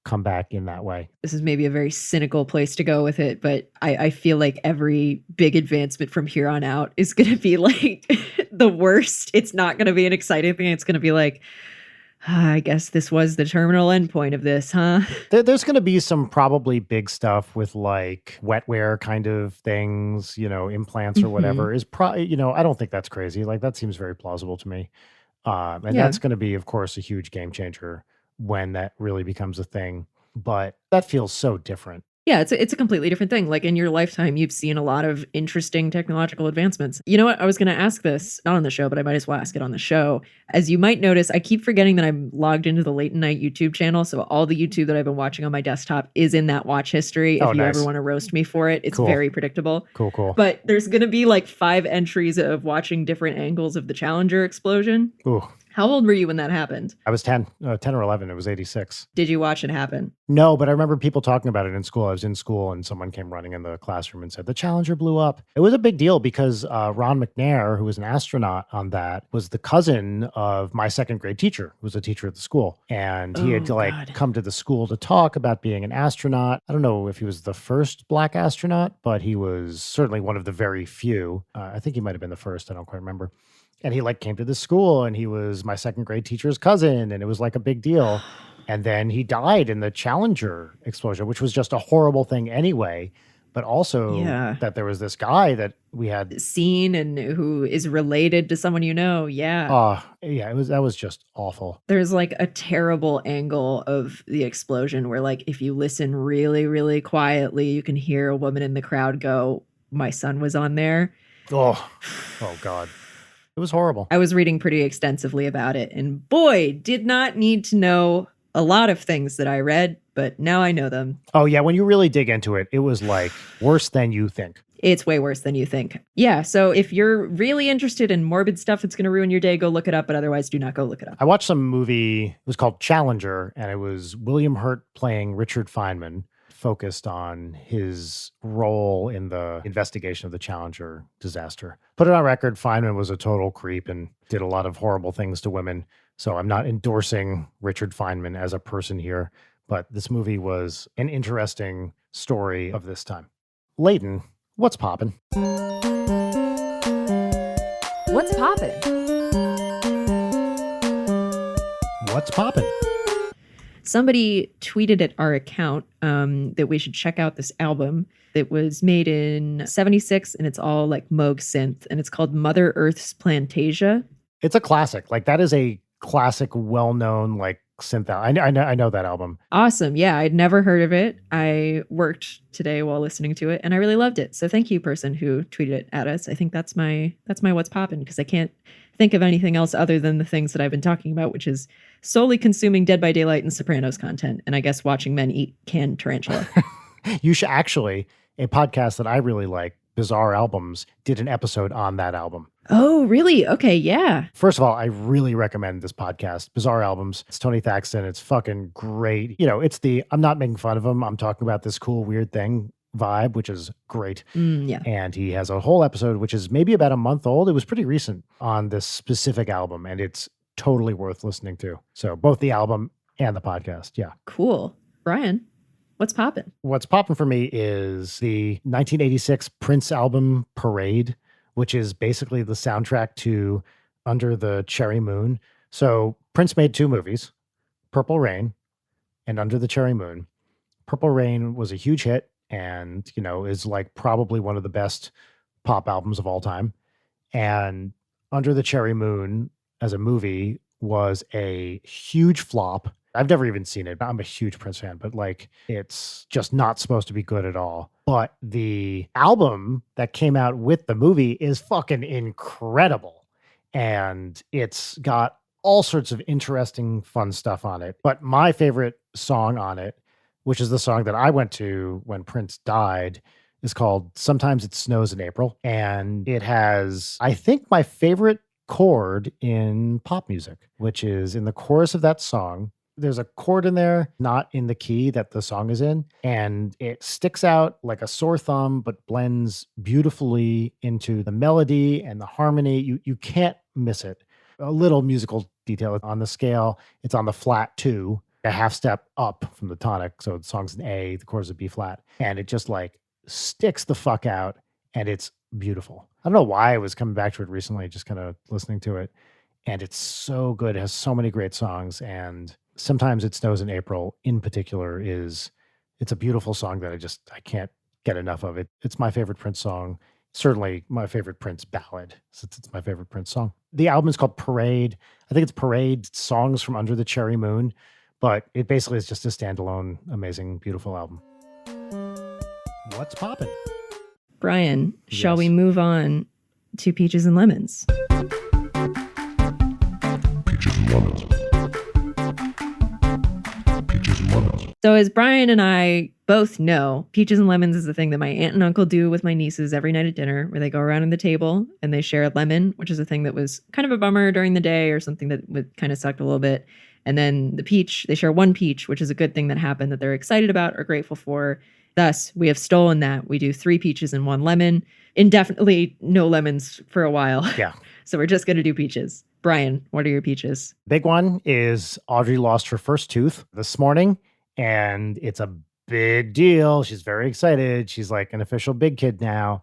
come back in that way. This is maybe a very cynical place to go with it, but I feel like every big advancement from here on out is going to be like the worst. It's not going to be an exciting thing. It's going to be like, I guess this was the terminal endpoint of this, huh? There's going to be some probably big stuff with like wetware kind of things, implants or whatever is probably, I don't think that's crazy. Like that seems very plausible to me. And Yeah. that's going to be, of course, a huge game changer when that really becomes a thing. But that feels so different. Yeah, it's a completely different thing. Like in your lifetime, you've seen a lot of interesting technological advancements. You know what? I was going to ask this, not on the show, but I might as well ask it on the show. As you might notice, I keep forgetting that I'm logged into the Layton Night YouTube channel. So all the YouTube that I've been watching on my desktop is in that watch history. Oh, If you nice. ever want to roast me for it, it's Cool. very predictable. Cool. But there's going to be like 5 entries of watching different angles of the Challenger explosion. Ooh, How old were you when that happened? I was 10 or 11. It was 86. Did you watch it happen? No, but I remember people talking about it in school. I was in school and someone came running in the classroom and said, the Challenger blew up. It was a big deal because Ron McNair, who was an astronaut on that, was the cousin of my second grade teacher, who was a teacher at the school. And he had Oh, like God. come to the school to talk about being an astronaut. I don't know if he was the first black astronaut, but he was certainly one of the very few. I think he might have been the first. I don't quite remember. And he like came to the school and he was my second grade teacher's cousin and it was like a big deal. And then he died in the Challenger explosion, which was just a horrible thing anyway. But also Yeah. that there was this guy that we had. Seen and who is related to someone you know. Yeah. That was just awful. There's like a terrible angle of the explosion where like if you listen really, really quietly, you can hear a woman in the crowd go, "My son was on there." Oh God. It was horrible. I was reading pretty extensively about it, and boy, did not need to know a lot of things that I read, but now I know them. Oh yeah, when you really dig into it, it was like worse than you think. It's way worse than you think. Yeah, so if you're really interested in morbid stuff that's going to ruin your day, go look it up, but otherwise do not go look it up. I watched some movie, it was called Challenger, and it was William Hurt playing Richard Feynman, focused on his role in the investigation of the Challenger disaster. Put it on record, Feynman was a total creep and did a lot of horrible things to women. So I'm not endorsing Richard Feynman as a person here, but this movie was an interesting story of this time. Layton, what's poppin'? What's poppin'? What's poppin'? Somebody tweeted at our account that we should check out this album that was made in 76, and it's all like Moog synth, and it's called Mother Earth's Plantasia. It's a classic. Like that is a classic, well-known like synth. I know that album. Awesome. Yeah, I'd never heard of it. I worked today while listening to it, and I really loved it. So thank you, person who tweeted it at us. I think that's my what's poppin', because I can't think of anything else other than the things that I've been talking about, which is solely consuming Dead by Daylight and Sopranos content, and I guess watching men eat canned tarantula. You should actually, a podcast that I really like, Bizarre Albums, did an episode on that album. Oh, really? Okay, yeah. First of all, I really recommend this podcast, Bizarre Albums. It's Tony Thaxton. It's fucking great. It's I'm not making fun of him. I'm talking about this cool, weird thing vibe, which is great. Yeah. And he has a whole episode, which is maybe about a month old. It was pretty recent on this specific album, and it's totally worth listening to. So both the album and the podcast. Yeah. Cool. Brian, what's poppin'? What's popping for me is the 1986 Prince album Parade, which is basically the soundtrack to Under the Cherry Moon. So Prince made 2 movies, Purple Rain and Under the Cherry Moon. Purple Rain was a huge hit and, is like probably one of the best pop albums of all time. And Under the Cherry Moon as a movie was a huge flop. I've never even seen it. I'm a huge Prince fan, but like it's just not supposed to be good at all. But the album that came out with the movie is fucking incredible. And it's got all sorts of interesting, fun stuff on it. But my favorite song on it, which is the song that I went to when Prince died, is called Sometimes It Snows in April. And it has, I think, my favorite chord in pop music, which is in the chorus of that song. There's a chord in there, not in the key that the song is in, and it sticks out like a sore thumb, but blends beautifully into the melody and the harmony. You can't miss it. A little musical detail on the scale, it's on the flat 2, a half step up from the tonic. So the song's an A, the chord's a B flat, and it just like sticks the fuck out. and it's beautiful. I don't know why I was coming back to it recently, just kind of listening to it. And it's so good. It has so many great songs. And Sometimes It Snows in April in particular it's a beautiful song that I can't get enough of it. It's my favorite Prince song. Certainly my favorite Prince ballad, since it's my favorite Prince song. The album is called Parade. I think it's Parade Songs from Under the Cherry Moon, but it basically is just a standalone, amazing, beautiful album. What's poppin'? Brian, shall Yes. we move on to Peaches and Lemons? Peaches and lemons. Peaches and lemons. So as Brian and I both know, Peaches and Lemons is the thing that my aunt and uncle do with my nieces every night at dinner, where they go around in the table and they share a lemon, which is a thing that was kind of a bummer during the day or something that would kind of sucked a little bit. And then the peach, they share one peach, which is a good thing that happened that they're excited about or grateful for. Thus, we have stolen that. We do 3 peaches and 1 lemon. Indefinitely no lemons for a while. Yeah. So we're just going to do peaches. Brian, what are your peaches? Big one is Audrey lost her first tooth this morning, and it's a big deal. She's very excited. She's like an official big kid now,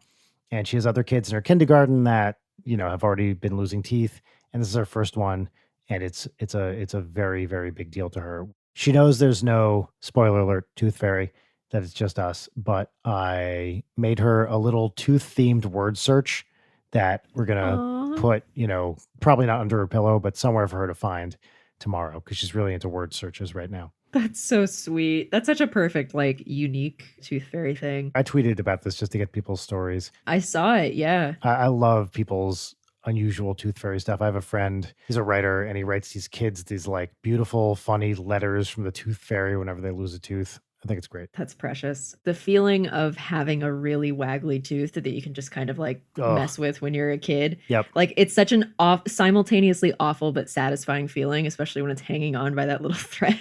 and she has other kids in her kindergarten that, have already been losing teeth, and this is her first one, and it's a very, very big deal to her. She knows there's no, spoiler alert, tooth fairy, that it's just us, but I made her a little tooth-themed word search that we're going to Aw. put, probably not under her pillow, but somewhere for her to find tomorrow, because she's really into word searches right now. That's so sweet. That's such a perfect, unique tooth fairy thing. I tweeted about this just to get people's stories. I saw it. Yeah. I love people's unusual tooth fairy stuff. I have a friend, he's a writer, and he writes these kids these beautiful, funny letters from the tooth fairy whenever they lose a tooth. I think it's great. That's precious. The feeling of having a really waggly tooth that you can just kind of mess with when you're a kid. Yep. It's such an simultaneously awful but satisfying feeling, especially when it's hanging on by that little thread.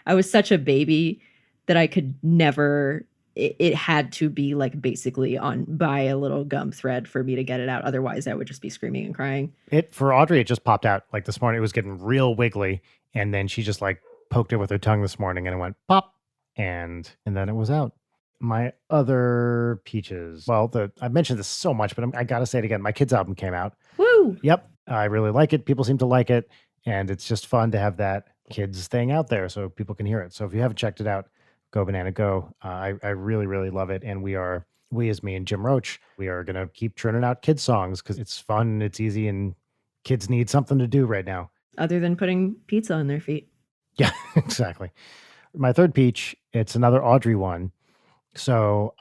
I was such a baby that I could never, it had to be basically on by a little gum thread for me to get it out. Otherwise I would just be screaming and crying. For Audrey, it just popped out. This morning, it was getting real wiggly, and then she just poked it with her tongue this morning, and it went pop. And then it was out. My other peaches. Well, I've mentioned this so much, but I got to say it again. My kids' album came out. Woo! Yep. I really like it. People seem to like it. And it's just fun to have that kids thing out there so people can hear it. So if you haven't checked it out, go banana go. I really, really love it. And we as me and Jim Roach, we are going to keep churning out kids songs because it's fun, it's easy, and kids need something to do right now. Other than putting pizza on their feet. Yeah, exactly. My third peach, it's another Audrey one. So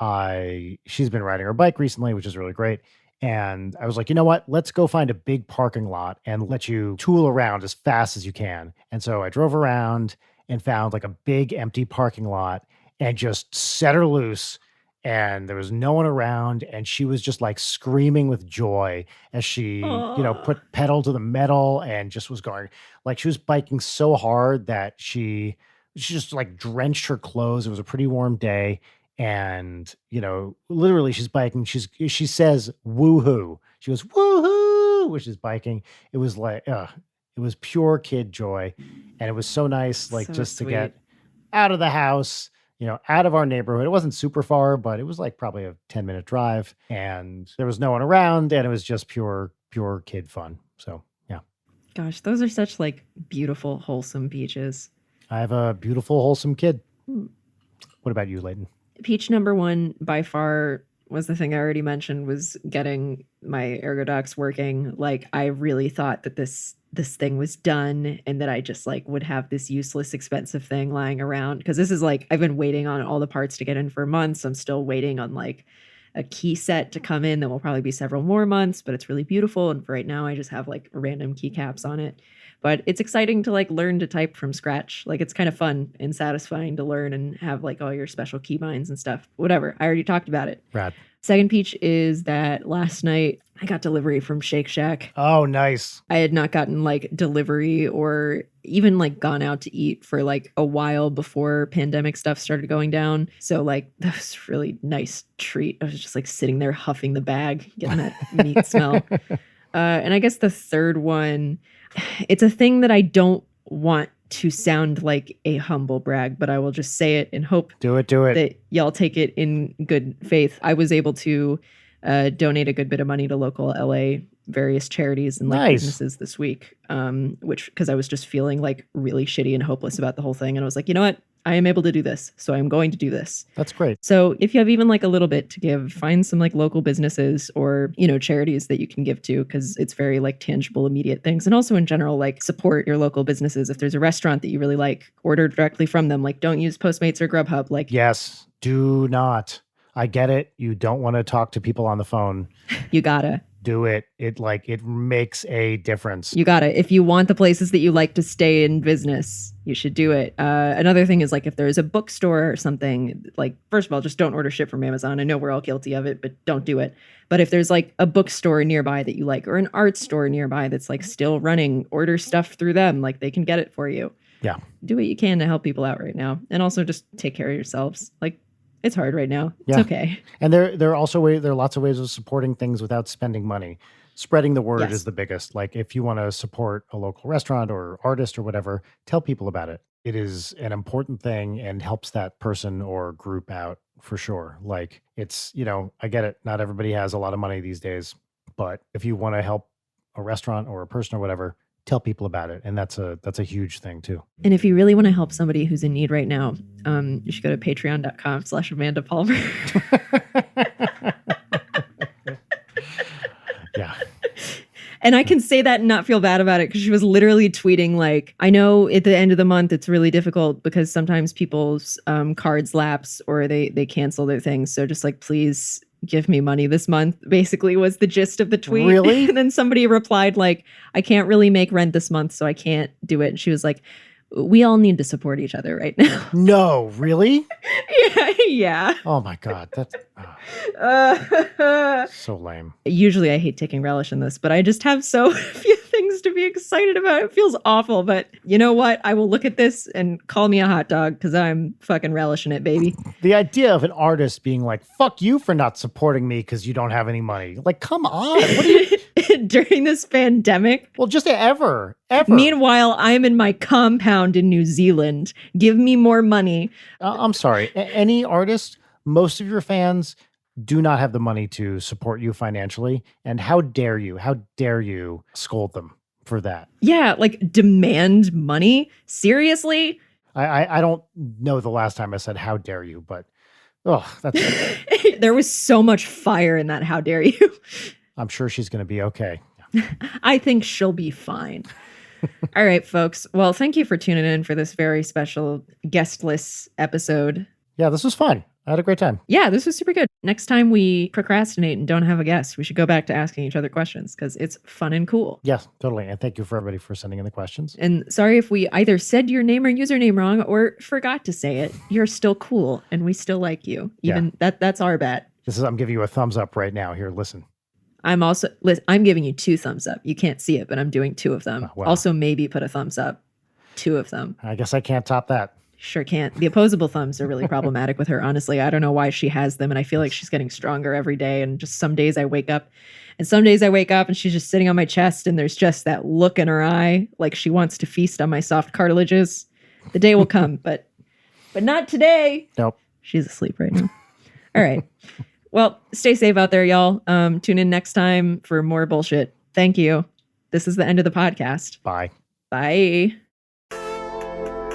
she's been riding her bike recently, which is really great. And I was like, you know what? Let's go find a big parking lot and let you tool around as fast as you can. And so I drove around and found a big empty parking lot and just set her loose. And there was no one around. And she was just screaming with joy as she, put pedal to the metal and just was going she was biking so hard that she just drenched her clothes. It was a pretty warm day. And, literally she's biking. She says, woohoo. She goes, woohoo, which is biking. It was it was pure kid joy. And it was so nice, So just sweet. to get out of the house, out of our neighborhood. It wasn't super far, but it was probably a 10-minute drive, and there was no one around, and it was just pure kid fun. So yeah. Gosh, those are such beautiful, wholesome peaches. I have a beautiful, wholesome kid. Hmm. What about you, Layton? Peach number 1 by far was the thing I already mentioned, was getting my Ergodox working. I really thought that this thing was done and that I just would have this useless, expensive thing lying around. Because this is I've been waiting on all the parts to get in for months. I'm still waiting on a key set to come in that will probably be several more months, but it's really beautiful. And for right now, I just have random keycaps on it. But it's exciting to learn to type from scratch. It's kind of fun and satisfying to learn and have all your special keybinds and stuff. Whatever. I already talked about it. Rad. Second peach is that last night I got delivery from Shake Shack. Oh, nice. I had not gotten delivery or even gone out to eat for a while before pandemic stuff started going down. So that was a really nice treat. I was just sitting there huffing the bag, getting that meat smell. And I guess the third one, it's a thing that I don't want to sound like a humble brag, but I will just say it and hope Do it. that y'all take it in good faith. I was able to donate a good bit of money to local LA various charities and like Nice. businesses this week, which because I was just feeling like really shitty and hopeless about the whole thing. And I was like, you know what? I am able to do this. So I'm going to do this. That's great. So if you have even like a little bit to give, find some like local businesses or, you know, charities that you can give to, because it's very like tangible, immediate things. And also in general, like support your local businesses. If there's a restaurant that you really like, order directly from them. Like don't use Postmates or Grubhub. Like Yes, do not. I get it. You don't want to talk to people on the phone. you gotta. Do it. It makes a difference. You gotta. If you want the places that you like to stay in business, you should do it. Another thing is like if there's a bookstore or something, like first of all, just don't order shit from Amazon. I know we're all guilty of it, but don't do it. But if there's like a bookstore nearby that you like, or an art store nearby that's like still running, order stuff through them. Like they can get it for you. Yeah. Do what you can to help people out right now, and also just take care of yourselves. Like it's hard right now. Yeah. It's okay. And there are lots of ways of supporting things without spending money. Spreading the word Yes. is the biggest. Like if you want to support a local restaurant or artist or whatever, tell people about it. It is an important thing and helps that person or group out for sure. Like it's, you know, I get it. Not everybody has a lot of money these days, but if you want to help a restaurant or a person or whatever, tell people about it. And that's a huge thing too. And if you really want to help somebody who's in need right now, you should go to patreon.com/Amanda Palmer. Yeah. And I can say that and not feel bad about it because she was literally tweeting like, I know at the end of the month it's really difficult because sometimes people's cards lapse or they cancel their things. So just like, please give me money this month, basically was the gist of the tweet. Really? And then somebody replied like, I can't really make rent this month, so I can't do it. And she was like, we all need to support each other right now. No, really? Yeah. Oh my God. That's so lame. Usually I hate taking relish in this, but I just have so few things to be excited about. It feels awful, but you know what? I will look at this and call me a hot dog because I'm fucking relishing it, baby. The idea of an artist being like, fuck you for not supporting me because you don't have any money. Like, come on. What are you? During this pandemic. Well, just ever. Meanwhile, I'm in my compound in New Zealand. Give me more money. I'm sorry. Any artist, most of your fans do not have the money to support you financially. And how dare you scold them for that? Yeah, like demand money? Seriously? I don't know the last time I said, how dare you, but that's, There was so much fire in that. How dare you? I'm sure she's going to be okay. I think she'll be fine. All right, folks. Well, thank you for tuning in for this very special guestless episode. Yeah, this was fun. I had a great time. Yeah, this was super good. Next time we procrastinate and don't have a guest, we should go back to asking each other questions because it's fun and cool. Yes, totally. And thank you for everybody for sending in the questions. And sorry if we either said your name or username wrong or forgot to say it. You're still cool and we still like you. Even that's our bad. I'm giving you a thumbs up right now. Here, listen. I'm giving you 2 thumbs up. You can't see it, but I'm doing 2 of them. Oh, wow. Also, maybe put a thumbs up. 2 of them. I guess I can't top that. Sure can't. The opposable thumbs are really problematic with her, honestly. I don't know why she has them, and I feel like she's getting stronger every day. And just some days I wake up, and she's just sitting on my chest, and there's just that look in her eye, like she wants to feast on my soft cartilages. The day will come, but not today. Nope. She's asleep right now. All right. Well, stay safe out there, y'all. Tune in next time for more bullshit. Thank you. This is the end of the podcast. Bye. Bye.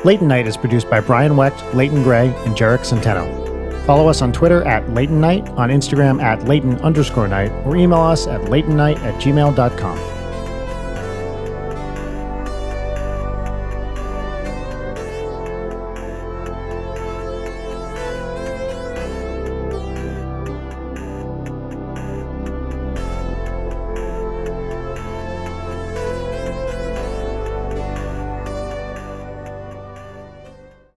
Layton Night is produced by Brian Wecht, Layton Gray, and Jarek Centeno. Follow us on Twitter at Layton Night, on Instagram at Layton_Night, or email us at laytonnight@gmail.com.